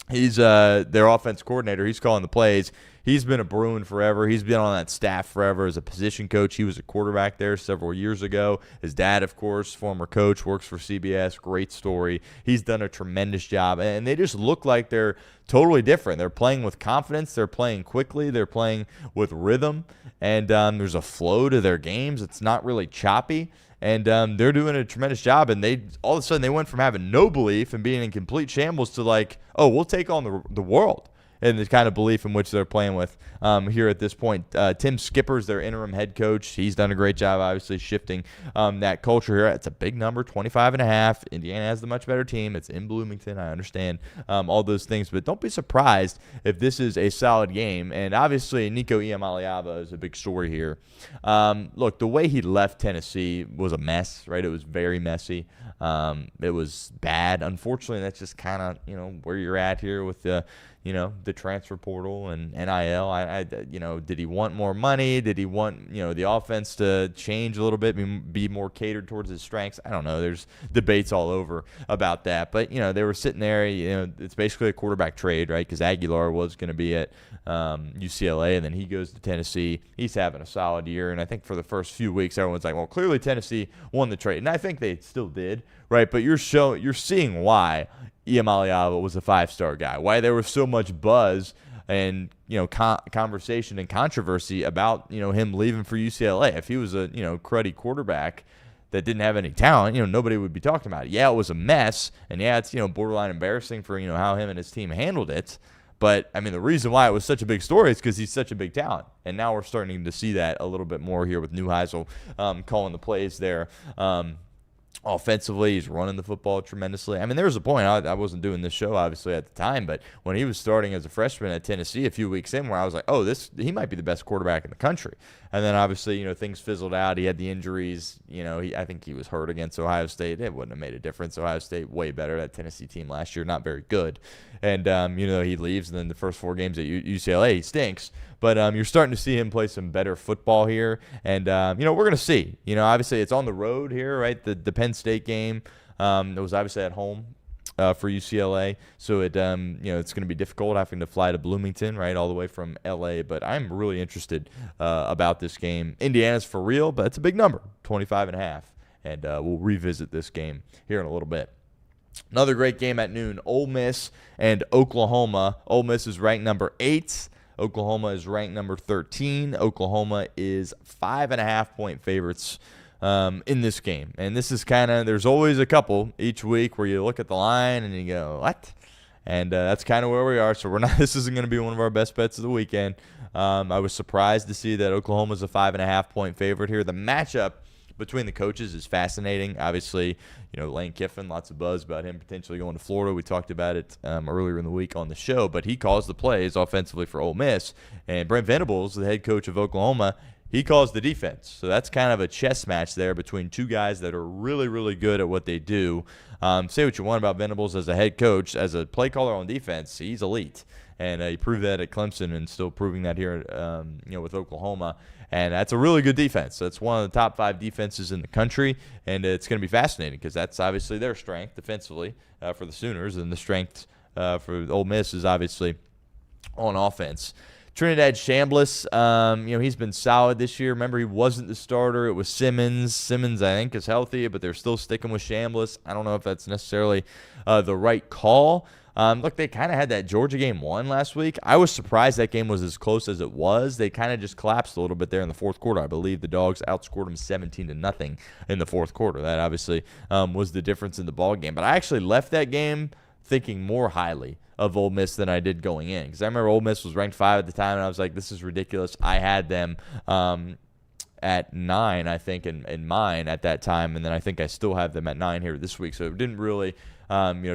He's their offense coordinator. He's calling the plays. He's been a Bruin forever. He's been on that staff forever as a position coach. He was a quarterback there several years ago. His dad, of course, former coach, works for CBS. Great story. He's done a tremendous job. And they just look like they're totally different. They're playing with confidence. They're playing quickly. They're playing with rhythm. And there's a flow to their games. It's not really choppy. And they're doing a tremendous job. And they all of a sudden they went from having no belief and being in complete shambles to like, oh, we'll take on the world. And the kind of belief in which they're playing with here at this point. Tim Skipper's their interim head coach. He's done a great job, obviously, shifting that culture here. It's a big number, 25.5. Indiana has the much better team. It's in Bloomington. I understand all those things. But don't be surprised if this is a solid game. And obviously, Nico Iamaleava is a big story here. Look, the way he left Tennessee was a mess, right? It was very messy. It was bad. Unfortunately, that's just kind of, where you're at here with the transfer portal and NIL. Did he want more money? Did he want, the offense to change a little bit, be more catered towards his strengths? I don't know. There's debates all over about that. But, they were sitting there, it's basically a quarterback trade, right? Because Aguilar was going to be at UCLA, and then he goes to Tennessee. He's having a solid year. And I think for the first few weeks, everyone's like, well, clearly Tennessee won the trade. And I think they still did, right? But you're seeing why Iamaleava was a 5-star guy, why there was so much buzz and conversation and controversy about him leaving for UCLA. If he was a cruddy quarterback that didn't have any talent, nobody would be talking about it. Yeah, it was a mess, and yeah, it's borderline embarrassing for how him and his team handled it. But I mean, the reason why it was such a big story is because he's such a big talent, and now we're starting to see that a little bit more here with Neuheisel calling the plays there. Offensively, he's running the football tremendously. I mean, there was a point, I wasn't doing this show, obviously, at the time, but when he was starting as a freshman at Tennessee a few weeks in, where I was like, oh, he might be the best quarterback in the country. And then, obviously, things fizzled out. He had the injuries. I think he was hurt against Ohio State. It wouldn't have made a difference. Ohio State, way better. That Tennessee team last year, not very good. And, he leaves, and then the first 4 games at UCLA, he stinks. But you're starting to see him play some better football here. And, we're going to see. Obviously, it's on the road here, right? The Penn State game. It was obviously at home for UCLA. So, it's going to be difficult having to fly to Bloomington, right, all the way from L.A. But I'm really interested about this game. Indiana's for real, but it's a big number, 25.5. and we'll revisit this game here in a little bit. Another great game at noon, Ole Miss and Oklahoma. Ole Miss is ranked number 8. Oklahoma is ranked number 13. Oklahoma is 5.5-point favorites in this game. And this is there's always a couple each week where you look at the line and you go, what? And that's kind of where we are. So this isn't going to be one of our best bets of the weekend. I was surprised to see that Oklahoma's a 5.5-point favorite here. The matchup between the coaches is fascinating. Obviously, Lane Kiffin, lots of buzz about him potentially going to Florida. We talked about it earlier in the week on the show, but he calls the plays offensively for Ole Miss. And Brent Venables, the head coach of Oklahoma, he calls the defense. So that's kind of a chess match there between two guys that are really, really good at what they do. Say what you want about Venables as a head coach. As a play caller on defense, he's elite. And he proved that at Clemson and still proving that here with Oklahoma. And that's a really good defense. That's one of the top 5 defenses in the country, and it's going to be fascinating because that's obviously their strength defensively for the Sooners, and the strength for Ole Miss is obviously on offense. Trinidad Chambliss, he's been solid this year. Remember, he wasn't the starter. It was Simmons. Simmons, I think, is healthy, but they're still sticking with Chambliss. I don't know if that's necessarily the right call. Look, they kind of had that Georgia game won last week. I was surprised that game was as close as it was. They kind of just collapsed a little bit there in the fourth quarter. I believe the Dogs outscored them 17-0 in the fourth quarter. That obviously was the difference in the ball game. But I actually left that game thinking more highly of Ole Miss than I did going in, because I remember Ole Miss was ranked 5 at the time, and I was like, this is ridiculous. I had them at 9, I think, in mine at that time, and then I think I still have them at 9 here this week. So it didn't really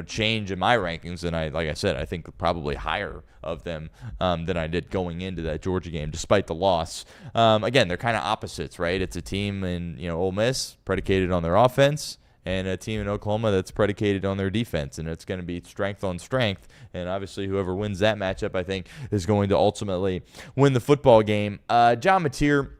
change in my rankings, and like I said, I think probably higher of them than I did going into that Georgia game, despite the loss. Again, they're kind of opposites, right? It's a team in Ole Miss predicated on their offense, and a team in Oklahoma that's predicated on their defense, and it's going to be strength on strength. And obviously, whoever wins that matchup, I think, is going to ultimately win the football game. John Mateer,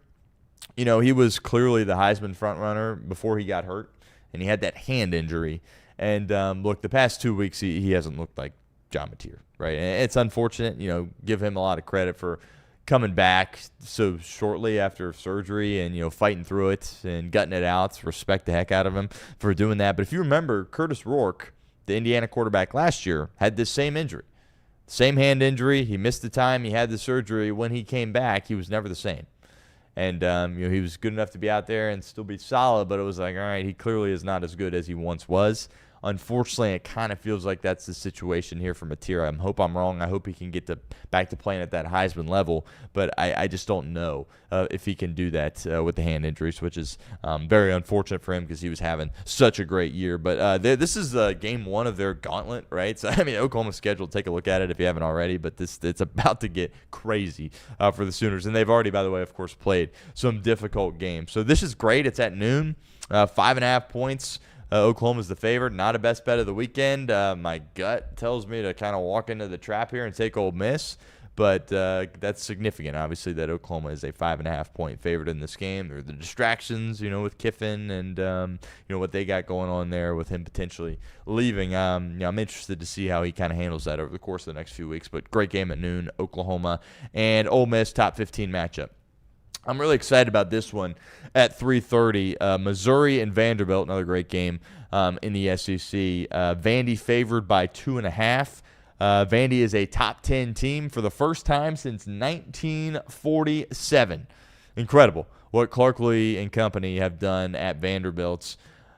he was clearly the Heisman frontrunner before he got hurt, and he had that hand injury. And look, the past 2 weeks, he hasn't looked like John Mateer, right? And it's unfortunate. Give him a lot of credit for coming back so shortly after surgery and, fighting through it and gutting it out. Respect the heck out of him for doing that. But if you remember, Curtis Rourke, the Indiana quarterback last year, had this same injury. Same hand injury. He missed the time he had the surgery. When he came back, he was never the same. And, he was good enough to be out there and still be solid, but it was like, all right, he clearly is not as good as he once was. Unfortunately, it kind of feels like that's the situation here for Mateer. I hope I'm wrong. I hope he can get back to playing at that Heisman level, but I just don't know if he can do that with the hand injuries, which is very unfortunate for him because he was having such a great year. But this is game 1 of their gauntlet, right? So, Oklahoma's schedule, take a look at it if you haven't already, but it's about to get crazy for the Sooners. And they've already, by the way, of course, played some difficult games. So this is great. It's at noon, 5.5 points. Oklahoma's the favorite, not a best bet of the weekend. My gut tells me to kind of walk into the trap here and take Ole Miss, but that's significant, obviously, that Oklahoma is a 5.5-point favorite in this game. There are the distractions, with Kiffin and, what they got going on there with him potentially leaving. I'm interested to see how he kind of handles that over the course of the next few weeks, but great game at noon, Oklahoma and Ole Miss, top 15 matchup. I'm really excited about this one at 3:30. Missouri and Vanderbilt, another great game in the SEC. Vandy favored by 2.5. Vandy is a top 10 team for the first time since 1947. Incredible what Clark Lee and company have done at Vanderbilt's.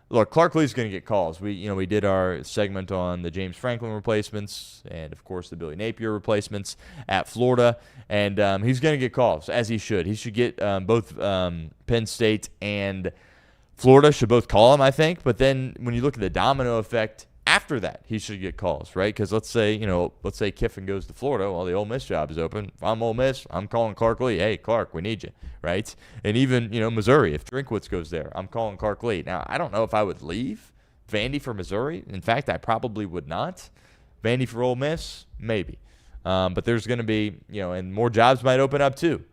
Look, Clark Lee's going to get calls. We did our segment on the James Franklin replacements and, of course, the Billy Napier replacements at Florida, and he's going to get calls, as he should. He should get both Penn State and Florida should both call him, I think. But then when you look at the domino effect after that, he should get calls, right? Because let's say Kiffin goes to Florida. Well, the Ole Miss job is open. If I'm Ole Miss, I'm calling Clark Lee. Hey, Clark, we need you, right? And even, Missouri, if Drinkwitz goes there, I'm calling Clark Lee. Now, I don't know if I would leave Vandy for Missouri. In fact, I probably would not. Vandy for Ole Miss, maybe. But there's going to be, and more jobs might open up too.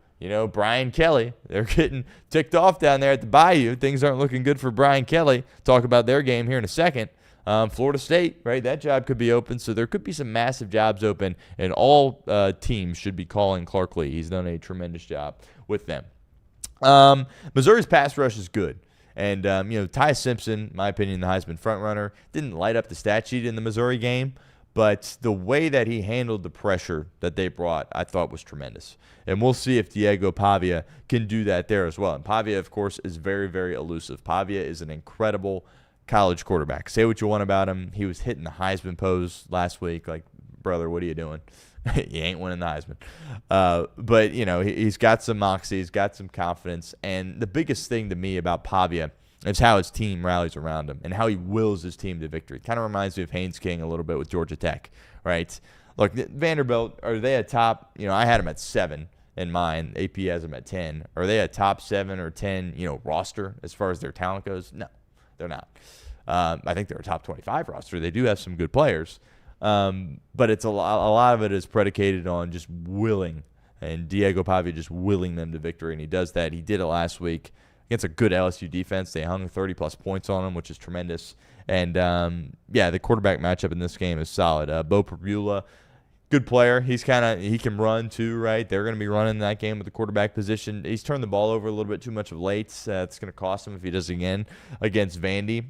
Brian Kelly, they're getting ticked off down there at the Bayou. Things aren't looking good for Brian Kelly. Talk about their game here in a second. Florida State, right? That job could be open. So there could be some massive jobs open, and all teams should be calling Clark Lee. He's done a tremendous job with them. Missouri's pass rush is good. And, Ty Simpson, in my opinion, the Heisman frontrunner, didn't light up the stat sheet in the Missouri game, but the way that he handled the pressure that they brought, I thought was tremendous. And we'll see if Diego Pavia can do that there as well. And Pavia, of course, is very, very elusive. Pavia is an incredible college quarterback. Say what you want about him. He was hitting the Heisman pose last week. Like, brother, what are you doing? You ain't winning the Heisman. But, he's got some moxie. He's got some confidence. And the biggest thing to me about Pavia is how his team rallies around him and how he wills his team to victory. Kind of reminds me of Haynes King a little bit with Georgia Tech, right? Look, Vanderbilt, are they a top, I had them at 7 in mine. AP has them at 10. Are they a top 7 or 10, roster as far as their talent goes? No, they're not. I think they're a top 25 roster. They do have some good players. But it's a lot of it is predicated on just willing, and Diego Pavia just willing them to victory, and he does that. He did it last week against a good LSU defense. They hung 30-plus points on him, which is tremendous. And, the quarterback matchup in this game is solid. Bo Perbula, good player. He can run too, right? They're going to be running that game with the quarterback position. He's turned the ball over a little bit too much of late. It's going to cost him if he does again against Vandy.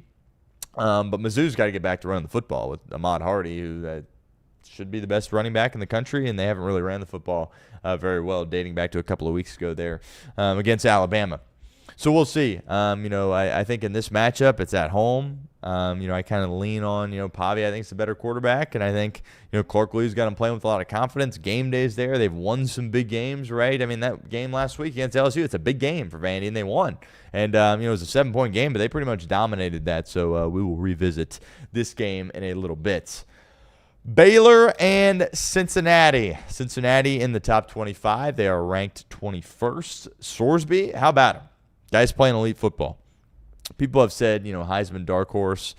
But Mizzou's got to get back to running the football with Ahmad Hardy, who should be the best running back in the country, and they haven't really ran the football very well, dating back to a couple of weeks ago there against Alabama. So we'll see. I think in this matchup, it's at home. I kind of lean on, Pavia, I think, is the better quarterback. And I think, Clark Lee's got him playing with a lot of confidence. Game day's there. They've won some big games, right? I mean, that game last week against LSU, it's a big game for Vandy, and they won. And, it was a 7-point game, but they pretty much dominated that. So we will revisit this game in a little bit. Baylor and Cincinnati. Cincinnati in the top 25. They are ranked 21st. Sorsby, how about him? Guys playing elite football. People have said, Heisman dark horse.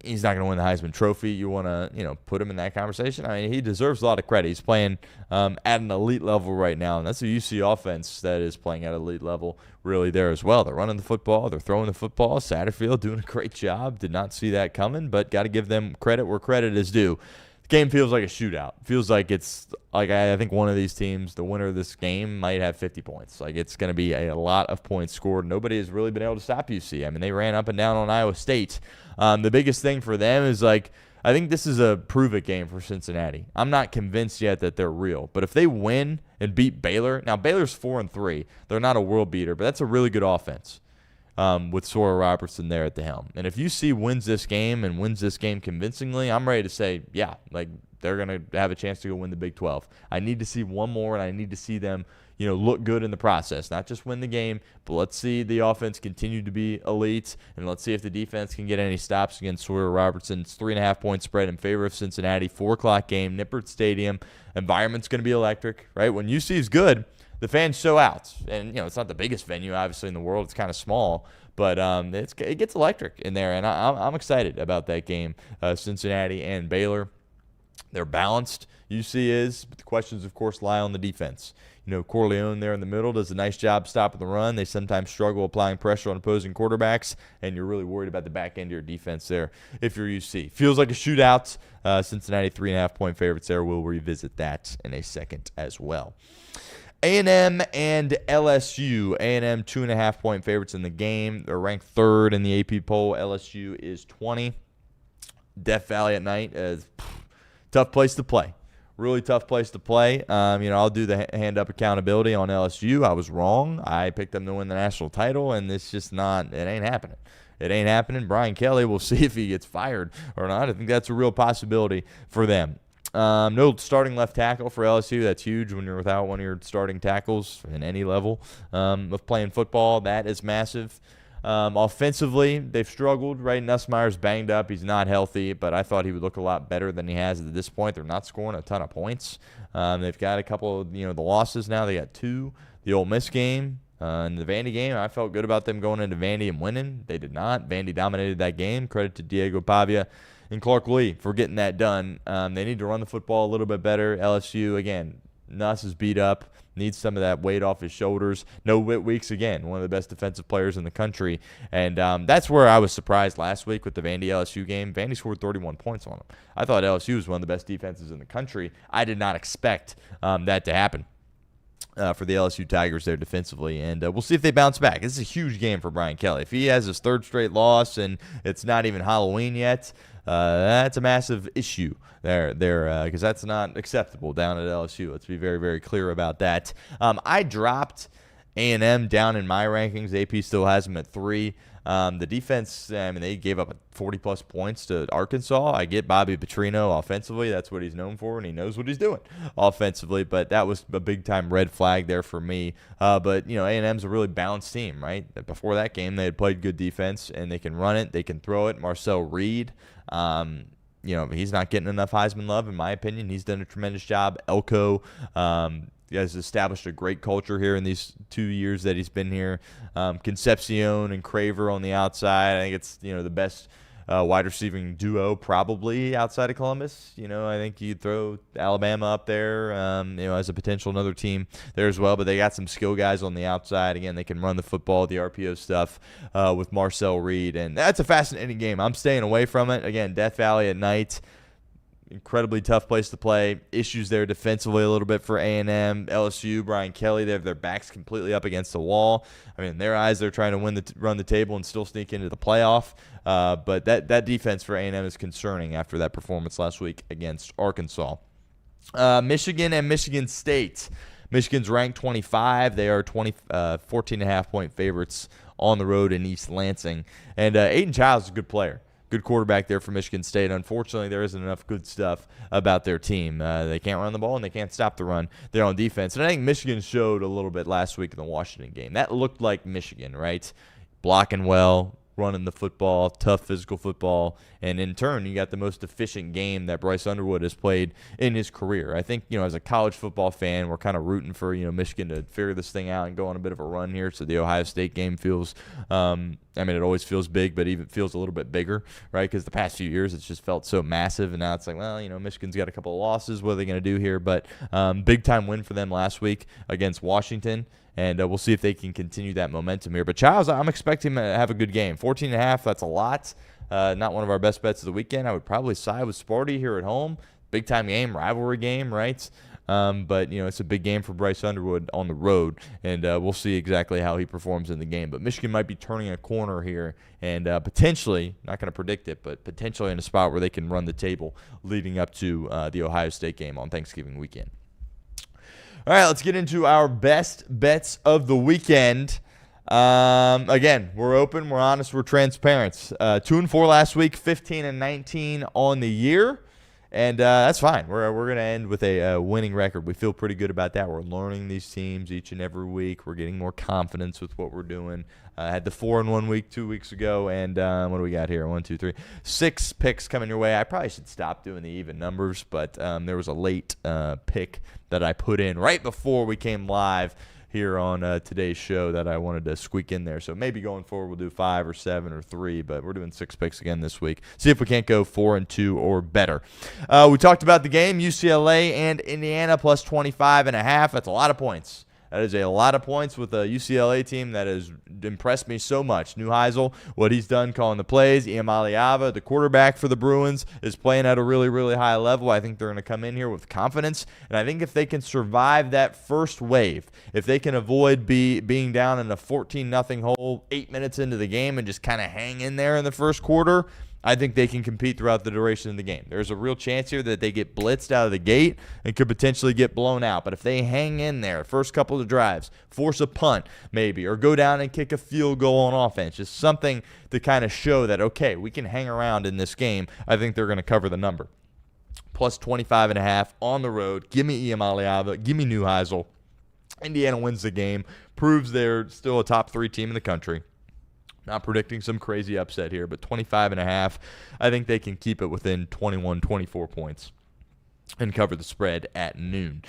He's not going to win the Heisman Trophy. You want to, put him in that conversation? I mean, he deserves a lot of credit. He's playing at an elite level right now, and that's a UC offense that is playing at an elite level really there as well. They're running the football. They're throwing the football. Satterfield doing a great job. Did not see that coming, but got to give them credit where credit is due. Game feels like a shootout. Feels like it's like I think one of these teams, the winner of this game, might have 50 points. Like it's going to be a lot of points scored. Nobody has really been able to stop UC. I mean, they ran up and down on Iowa State. The biggest thing for them is I think this is a prove-it game for Cincinnati. I'm not convinced yet that they're real. But if they win and beat Baylor, now Baylor's 4-3. They're not a world beater, but that's a really good offense. With Sora Robertson there at the helm. And if UC wins this game and wins this game convincingly, I'm ready to say, yeah, they're going to have a chance to go win the Big 12. I need to see one more, and I need to see them, look good in the process. Not just win the game, but let's see the offense continue to be elite, and let's see if the defense can get any stops against Sawyer Robertson. It's 3.5-point spread in favor of Cincinnati. 4 o'clock game, Nippert Stadium. Environment's going to be electric, right? When UC is good, the fans show out. And, it's not the biggest venue, obviously, in the world. It's kind of small. But it gets electric in there, and I'm excited about that game, Cincinnati and Baylor. They're balanced, UC is, but the questions, of course, lie on the defense. Corleone there in the middle does a nice job stopping the run. They sometimes struggle applying pressure on opposing quarterbacks, and you're really worried about the back end of your defense there if you're UC. Feels like a shootout. Cincinnati 3.5-point favorites there. We'll revisit that in a second as well. A&M and LSU. A&M 2.5-point favorites in the game. They're ranked 3rd in the AP poll. LSU is 20. Death Valley at night is tough place to play. Really tough place to play. I'll do the hand-up accountability on LSU. I was wrong. I picked them to win the national title, and it's just not – it ain't happening. It ain't happening. Brian Kelly, we'll see if he gets fired or not. I think that's a real possibility for them. No starting left tackle for LSU. That's huge when you're without one of your starting tackles in any level of playing football. That is massive. Offensively, they've struggled, right? Nussmeier's banged up. He's not healthy, but I thought he would look a lot better than he has at this point. They're not scoring a ton of points. They've got a couple of, the losses now. They got 2. The Ole Miss game and the Vandy game. I felt good about them going into Vandy and winning. They did not. Vandy dominated that game. Credit to Diego Pavia and Clark Lee for getting that done. They need to run the football a little bit better. LSU, again, Nuss is beat up, needs some of that weight off his shoulders. No Whit Weeks, again, one of the best defensive players in the country. And that's where I was surprised last week with the Vandy-LSU game. Vandy scored 31 points on them. I thought LSU was one of the best defenses in the country. I did not expect that to happen. for the LSU Tigers there defensively, and we'll see if they bounce back. This is a huge game for Brian Kelly. If he has his third straight loss and it's not even Halloween yet, that's a massive issue there, because that's not acceptable down at LSU. Let's be very, very clear about that. I dropped A&M down in my rankings. AP still has them at 3. The defense, I mean, they gave up 40-plus points to Arkansas. I get Bobby Petrino offensively. That's what he's known for, and he knows what he's doing offensively. But that was a big-time red flag there for me. But, A&M's a really balanced team, right? Before that game, they had played good defense, and they can run it. They can throw it. Marcel Reed, he's not getting enough Heisman love, in my opinion. He's done a tremendous job. Elko, he has established a great culture here in these 2 years that he's been here. Concepcion and Craver on the outside. I think it's, the best wide receiving duo probably outside of Columbus. I think you'd throw Alabama up there, as a potential another team there as well. But they got some skill guys on the outside. Again, they can run the football, the RPO stuff with Marcel Reed. And that's a fascinating game. I'm staying away from it. Again, Death Valley at night. Incredibly tough place to play. Issues there defensively a little bit for A&M. LSU, Brian Kelly, they have their backs completely up against the wall. I mean, in their eyes, they're trying to run the table and still sneak into the playoff. But that defense for A&M is concerning after that performance last week against Arkansas. Michigan and Michigan State. Michigan's ranked 25. They are 14.5-point favorites on the road in East Lansing. And Aiden Childs is a good player. Good quarterback there for Michigan State. Unfortunately, there isn't enough good stuff about their team. They can't run the ball, and they can't stop the run there on defense. And I think Michigan showed a little bit last week in the Washington game. That looked like Michigan, right? Blocking well, running the football, tough physical football, and in turn, you got the most efficient game that Bryce Underwood has played in his career. I think, as a college football fan, we're kind of rooting for, Michigan to figure this thing out and go on a bit of a run here. So the Ohio State game feels, it always feels big, but even feels a little bit bigger, right? Because the past few years, it's just felt so massive, and now it's like, well, Michigan's got a couple of losses. What are they going to do here? But big-time win for them last week against Washington. And we'll see if they can continue that momentum here. But Childs, I'm expecting him to have a good game. 14.5, that's a lot. Not one of our best bets of the weekend. I would probably side with Sparty here at home. Big-time game, rivalry game, right? But, it's a big game for Bryce Underwood on the road, and we'll see exactly how he performs in the game. But Michigan might be turning a corner here and potentially, not going to predict it, but potentially in a spot where they can run the table leading up to the Ohio State game on Thanksgiving weekend. All right, let's get into our best bets of the weekend. Again, we're open, we're honest, we're transparent. 2-4 last week, 15-19 on the year, and that's fine. We're going to end with a winning record. We feel pretty good about that. We're learning these teams each and every week. We're getting more confidence with what we're doing. I had the 4-1 week 2 weeks ago, and what do we got here? 1, 2, 3, 6 picks coming your way. I probably should stop doing the even numbers, but there was a late pick that I put in right before we came live here on today's show that I wanted to squeak in there. So maybe going forward we'll do 5 or 7 or 3, but we're doing 6 picks again this week. See if we can't go 4-2 or better. We talked about the game, UCLA and Indiana plus 25.5. That's a lot of points. That is a lot of points with a UCLA team that has impressed me so much. Neuheisel, what he's done calling the plays. Iamaleava, the quarterback for the Bruins, is playing at a really, really high level. I think they're going to come in here with confidence. And I think if they can survive that first wave, if they can avoid being down in a 14-0 hole 8 minutes into the game and just kind of hang in there in the first quarter, I think they can compete throughout the duration of the game. There's a real chance here that they get blitzed out of the gate and could potentially get blown out. But if they hang in there, first couple of drives, force a punt maybe, or go down and kick a field goal on offense, just something to kind of show that, okay, we can hang around in this game, I think they're going to cover the number. Plus 25.5 on the road. Give me Iamaleava. Give me Neuheisel. Indiana wins the game. Proves they're still a top 3 team in the country. Not predicting some crazy upset here, but 25.5, I think they can keep it within 21, 24 points and cover the spread at noon.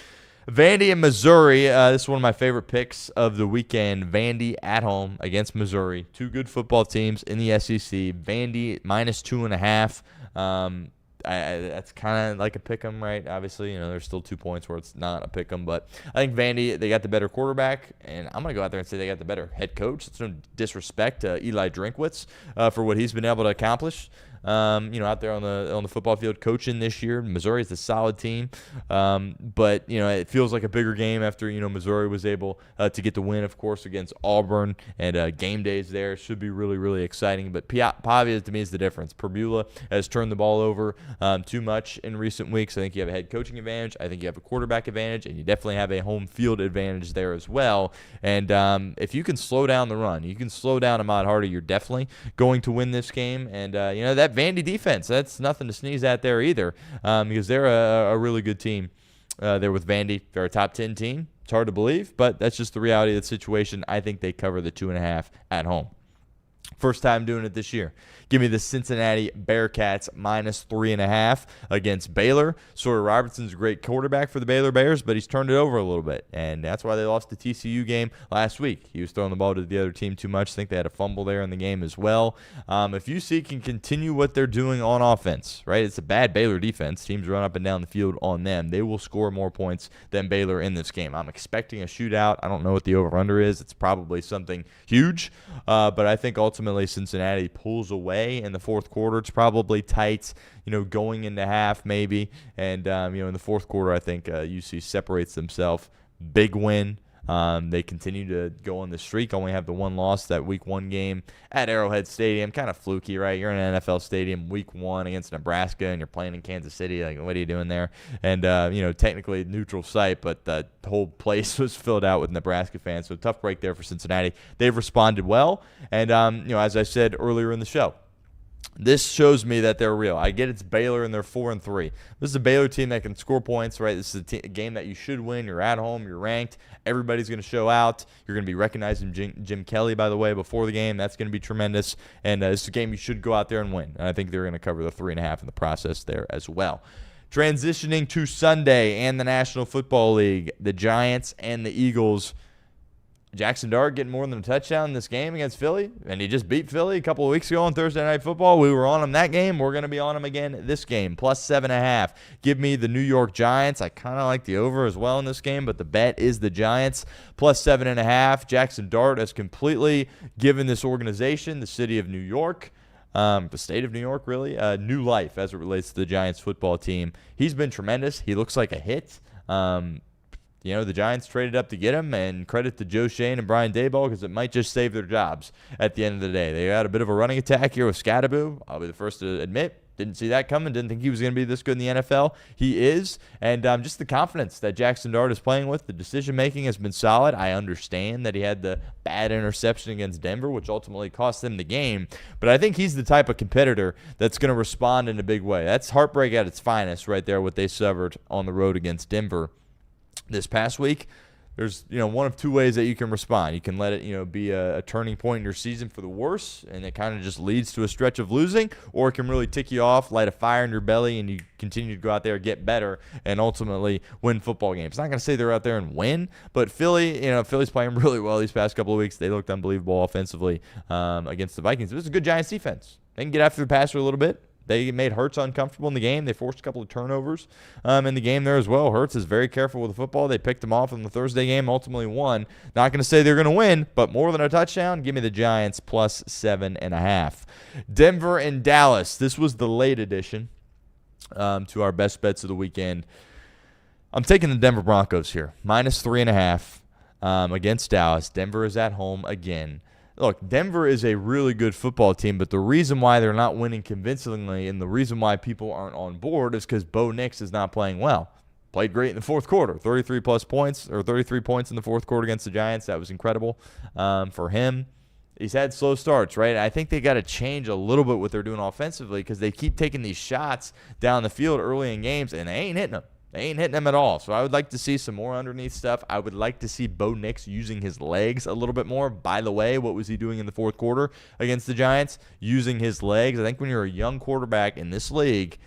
Vandy and Missouri, this is one of my favorite picks of the weekend. Vandy at home against Missouri. 2 good football teams in the SEC. Vandy minus 2.5. That's kind of like a pick 'em, right? Obviously, there's still 2 points where it's not a pick 'em, but I think Vandy, they got the better quarterback, and I'm going to go out there and say they got the better head coach. It's no disrespect to Eli Drinkwitz for what he's been able to accomplish out there on the football field coaching this year. Missouri is a solid team, but it feels like a bigger game after Missouri was able to get the win, of course, against Auburn, and game days there should be really, really exciting. But Pavia to me is the difference. Perbula has turned the ball over too much in recent weeks. I think you have a head coaching advantage. I think you have a quarterback advantage, and you definitely have a home field advantage there as well. And if you can slow down the run, you can slow down Ahmad Hardy, you're definitely going to win this game. And that Vandy defense, that's nothing to sneeze at there either, because they're a really good team there with Vandy. They're a top 10 team. It's hard to believe, but that's just the reality of the situation. I think they cover the 2.5 at home. First time doing it this year. Give me the Cincinnati Bearcats -3.5 against Baylor. Sawyer Robertson's a great quarterback for the Baylor Bears, but he's turned it over a little bit, and that's why they lost the TCU game last week. He was throwing the ball to the other team too much. I think they had a fumble there in the game as well. If UC can continue what they're doing on offense, right? It's a bad Baylor defense. Teams run up and down the field on them. They will score more points than Baylor in this game. I'm expecting a shootout. I don't know what the over-under is. It's probably something huge, but I think ultimately Cincinnati pulls away in the fourth quarter. It's probably tight, going into half maybe. And, in the fourth quarter, I think UC separates themselves. Big win. They continue to go on the streak. Only have the one loss, that week 1 game at Arrowhead Stadium. Kind of fluky, right? You're in an NFL stadium week 1 against Nebraska, and you're playing in Kansas City. Like, what are you doing there? And, technically a neutral site, but the whole place was filled out with Nebraska fans. So tough break there for Cincinnati. They've responded well. And, as I said earlier in the show, this shows me that they're real. I get it's Baylor and they're 4-3. This is a Baylor team that can score points, right? This is a game that you should win. You're at home. You're ranked. Everybody's going to show out. You're going to be recognizing Jim Kelly, by the way, before the game. That's going to be tremendous. And this is a game you should go out there and win. And I think they're going to cover the 3.5 in the process there as well. Transitioning to Sunday and the National Football League, the Giants and the Eagles. Jackson Dart getting more than a touchdown in this game against Philly, and he just beat Philly a couple of weeks ago on Thursday Night Football. We were on him that game. We're going to be on him again this game, +7.5. Give me the New York Giants. I kind of like the over as well in this game, but the bet is the Giants, +7.5. Jackson Dart has completely given this organization, the city of New York, the state of New York, really, new life as it relates to the Giants football team. He's been tremendous. He looks like a hit. The Giants traded up to get him, and credit to Joe Shane and Brian Daboll because it might just save their jobs at the end of the day. They had a bit of a running attack here with Scadaboo. I'll be the first to admit, didn't see that coming. Didn't think he was going to be this good in the NFL. He is, and just the confidence that Jackson Dart is playing with. The decision-making has been solid. I understand that he had the bad interception against Denver, which ultimately cost them the game, but I think he's the type of competitor that's going to respond in a big way. That's heartbreak at its finest right there, what they suffered on the road against Denver this past week. There's one of two ways that you can respond. You can let it be a turning point in your season for the worse, and it kind of just leads to a stretch of losing, or it can really tick you off, light a fire in your belly, and you continue to go out there, get better, and ultimately win football games. I'm not going to say they're out there and win, but Philly's playing really well these past couple of weeks. They looked unbelievable offensively against the Vikings. It was a good Giants defense. They can get after the passer a little bit. They made Hurts uncomfortable in the game. They forced a couple of turnovers in the game there as well. Hurts is very careful with the football. They picked him off in the Thursday game, ultimately won. Not going to say they're going to win, but more than a touchdown. Give me the Giants +7.5. Denver and Dallas. This was the late edition to our best bets of the weekend. I'm taking the Denver Broncos here, -3.5 against Dallas. Denver is at home again. Look, Denver is a really good football team, but the reason why they're not winning convincingly and the reason why people aren't on board is because Bo Nix is not playing well. Played great in the fourth quarter, 33-plus points, or 33 points in the fourth quarter against the Giants. That was incredible for him. He's had slow starts, right? I think they got to change a little bit what they're doing offensively because they keep taking these shots down the field early in games, and they ain't hitting them. They ain't hitting them at all. So I would like to see some more underneath stuff. I would like to see Bo Nix using his legs a little bit more. By the way, what was he doing in the fourth quarter against the Giants? Using his legs. I think when you're a young quarterback in this league,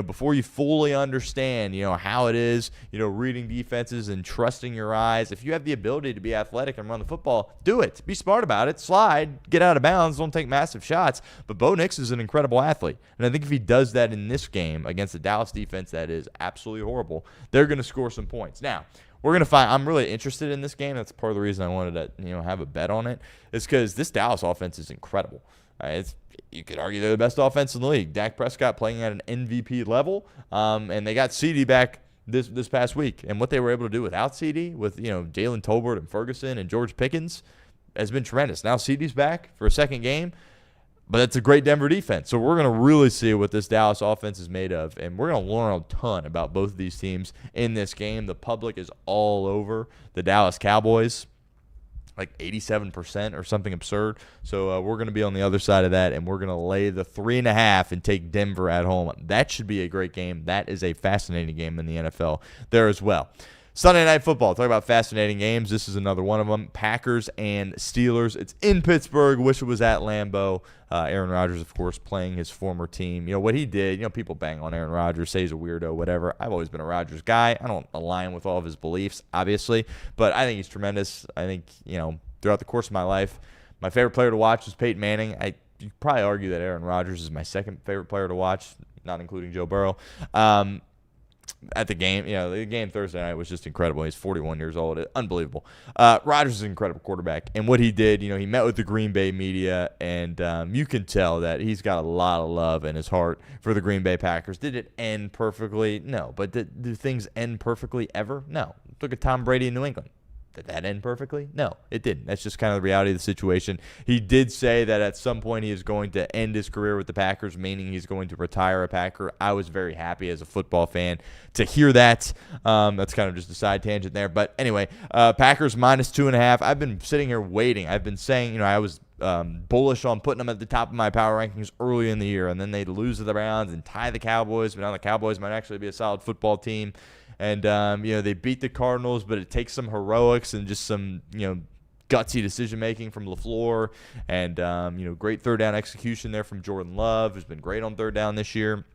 before you fully understand, how it is, reading defenses and trusting your eyes, if you have the ability to be athletic and run the football, do it. Be smart about it. Slide. Get out of bounds. Don't take massive shots. But Bo Nix is an incredible athlete. And I think if he does that in this game against the Dallas defense that is absolutely horrible, they're going to score some points. Now, we're going to find – I'm really interested in this game. That's part of the reason I wanted to have a bet on it is because this Dallas offense is incredible. You could argue they're the best offense in the league. Dak Prescott playing at an MVP level, and they got CD back this past week. And what they were able to do without CD, with Jalen Tolbert and Ferguson and George Pickens, has been tremendous. Now CD's back for a second game, but it's a great Denver defense. So we're going to really see what this Dallas offense is made of, and we're going to learn a ton about both of these teams in this game. The public is all over the Dallas Cowboys, like 87% or something absurd. So we're going to be on the other side of that, and we're going to lay the 3.5 and take Denver at home. That should be a great game. That is a fascinating game in the NFL there as well. Sunday Night Football. Talk about fascinating games. This is another one of them. Packers and Steelers. It's in Pittsburgh. Wish it was at Lambeau. Aaron Rodgers, of course, playing his former team. What he did, people bang on Aaron Rodgers, say he's a weirdo, whatever. I've always been a Rodgers guy. I don't align with all of his beliefs, obviously, but I think he's tremendous. I think, throughout the course of my life, my favorite player to watch was Peyton Manning. You probably argue that Aaron Rodgers is my second favorite player to watch, not including Joe Burrow. At the game, the game Thursday night was just incredible. He's 41 years old. Unbelievable. Rodgers is an incredible quarterback. And what he did, he met with the Green Bay media, and you can tell that he's got a lot of love in his heart for the Green Bay Packers. Did it end perfectly? No. But do things end perfectly ever? No. Look at Tom Brady in New England. Did that end perfectly? No, it didn't. That's just kind of the reality of the situation. He did say that at some point he is going to end his career with the Packers, meaning he's going to retire a Packer. I was very happy as a football fan to hear that. That's kind of just a side tangent there. But anyway, Packers minus 2.5. I've been sitting here waiting. I've been saying, I was bullish on putting them at the top of my power rankings early in the year, and then they'd lose to the Browns and tie the Cowboys. But now the Cowboys might actually be a solid football team. And, they beat the Cardinals, but it takes some heroics and just some, gutsy decision-making from LaFleur. And, great third-down execution there from Jordan Love, who's been great on third down this year.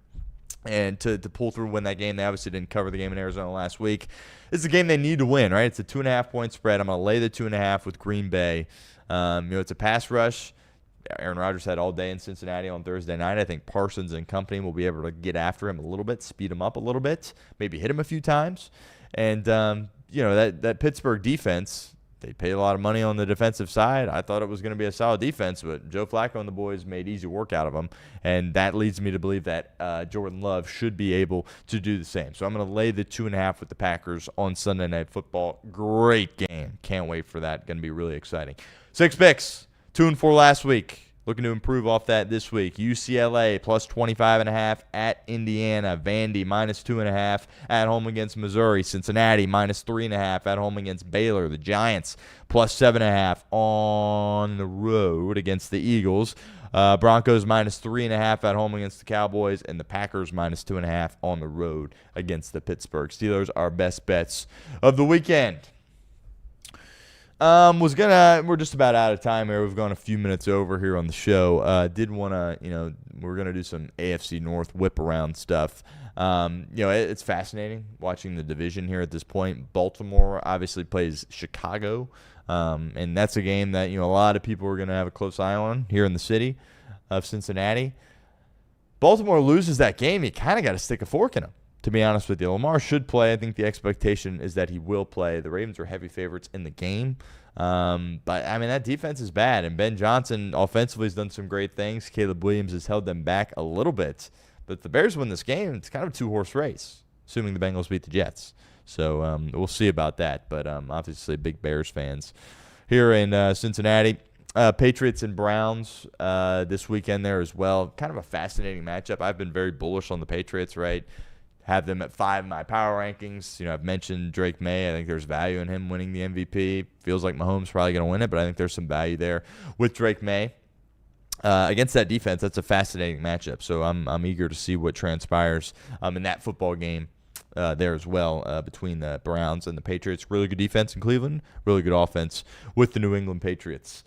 And to pull through and win that game, they obviously didn't cover the game in Arizona last week. It's a game they need to win, right? It's a 2.5-point spread. I'm going to lay the 2.5 with Green Bay. It's a pass rush. Aaron Rodgers had all day in Cincinnati on Thursday night. I think Parsons and company will be able to get after him a little bit, speed him up a little bit, maybe hit him a few times. And, that Pittsburgh defense, they paid a lot of money on the defensive side. I thought it was going to be a solid defense, but Joe Flacco and the boys made easy work out of them. And that leads me to believe that Jordan Love should be able to do the same. So I'm going to lay the 2.5 with the Packers on Sunday Night Football. Great game. Can't wait for that. Going to be really exciting. 6 picks. 2-4 last week. Looking to improve off that this week. UCLA plus 25.5 at Indiana. Vandy minus 2.5 at home against Missouri. Cincinnati minus 3.5 at home against Baylor. The Giants plus 7.5 on the road against the Eagles. Broncos minus 3.5 at home against the Cowboys, and the Packers minus 2.5 on the road against the Pittsburgh Steelers. Our best bets of the weekend. We're just about out of time here. We've gone a few minutes over here on the show. Did want to, we're going to do some AFC North whip around stuff. It's fascinating watching the division here at this point. Baltimore obviously plays Chicago, and that's a game that, a lot of people are going to have a close eye on here in the city of Cincinnati. Baltimore loses that game, you kind of got to stick a fork in them. To be honest with you, Lamar should play. I think the expectation is that he will play. The Ravens are heavy favorites in the game. But, that defense is bad. And Ben Johnson offensively has done some great things. Caleb Williams has held them back a little bit. But if the Bears win this game, it's kind of a two-horse race, assuming the Bengals beat the Jets. So we'll see about that. But obviously big Bears fans here in Cincinnati. Patriots and Browns this weekend there as well. Kind of a fascinating matchup. I've been very bullish on the Patriots, right? Have them at 5 in my power rankings. I've mentioned Drake May. I think there's value in him winning the MVP. Feels like Mahomes probably going to win it, but I think there's some value there with Drake May. Against that defense, that's a fascinating matchup. So I'm eager to see what transpires in that football game there as well between the Browns and the Patriots. Really good defense in Cleveland. Really good offense with the New England Patriots.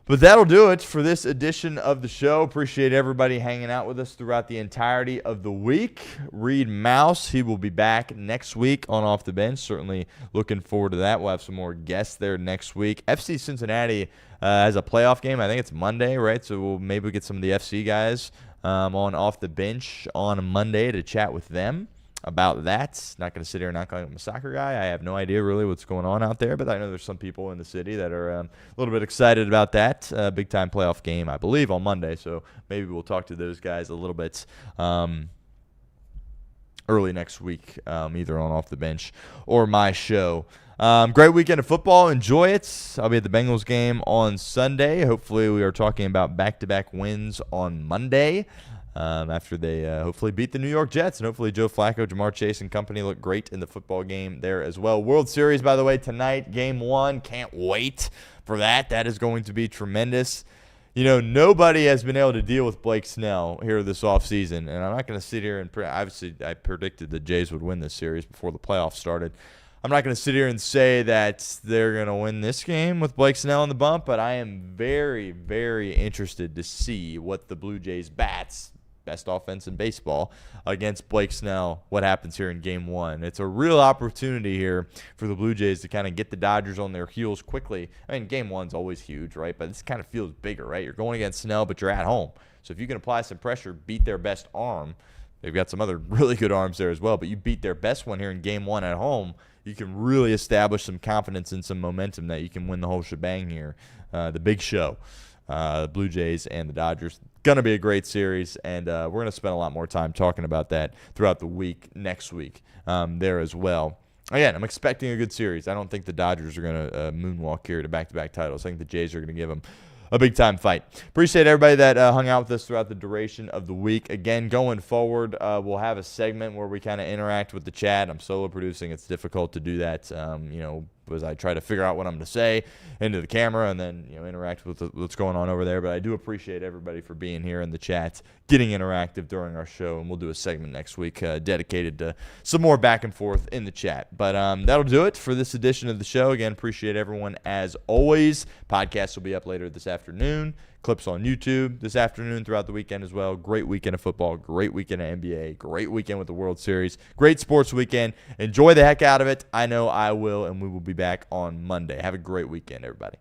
But that'll do it for this edition of the show. Appreciate everybody hanging out with us throughout the entirety of the week. Reed Mouse, he will be back next week on Off the Bench. Certainly looking forward to that. We'll have some more guests there next week. FC Cincinnati has a playoff game. I think it's Monday, right? So we'll maybe get some of the FC guys on Off the Bench on Monday to chat with them. about that. Not going to sit here and act like I'm a soccer guy. I have no idea really what's going on out there, but I know there's some people in the city that are a little bit excited about that big-time playoff game, I believe, on Monday. So maybe we'll talk to those guys a little bit early next week, either on Off the Bench or my show. Great weekend of football. Enjoy it. I'll be at the Bengals game on Sunday. Hopefully we are talking about back-to-back wins on Monday. After they hopefully beat the New York Jets. And hopefully Joe Flacco, Jamar Chase, and company look great in the football game there as well. World Series, by the way, tonight, Game 1. Can't wait for that. That is going to be tremendous. You know, nobody has been able to deal with Blake Snell here this offseason. And I'm not going to sit here and obviously I predicted the Jays would win this series before the playoffs started. I'm not going to sit here and say that they're going to win this game with Blake Snell on the bump, but I am very, very interested to see what the Blue Jays bats, best offense in baseball, against Blake Snell, what happens here in Game 1. It's a real opportunity here for the Blue Jays to kind of get the Dodgers on their heels quickly. I mean, Game 1's always huge, right? But this kind of feels bigger, right? You're going against Snell, but you're at home. So if you can apply some pressure, beat their best arm, they've got some other really good arms there as well, but you beat their best one here in Game 1 at home, you can really establish some confidence and some momentum that you can win the whole shebang here. The big show. The Blue Jays and the Dodgers. Going to be a great series, and we're going to spend a lot more time talking about that throughout the week, next week, there as well. Again, I'm expecting a good series. I don't think the Dodgers are going to moonwalk here to back-to-back titles. I think the Jays are going to give them a big-time fight. Appreciate everybody that hung out with us throughout the duration of the week. Again, going forward, we'll have a segment where we kind of interact with the chat. I'm solo producing. It's difficult to do that, as I try to figure out what I'm going to say into the camera and then, interact with what's going on over there. But I do appreciate everybody for being here in the chat, getting interactive during our show, and we'll do a segment next week dedicated to some more back and forth in the chat. But that'll do it for this edition of the show. Again, appreciate everyone as always. Podcast will be up later this afternoon. Clips on YouTube this afternoon throughout the weekend as well. Great weekend of football, great weekend of NBA, great weekend with the World Series, great sports weekend. Enjoy the heck out of it. I know I will, and we will be back on Monday. Have a great weekend, everybody.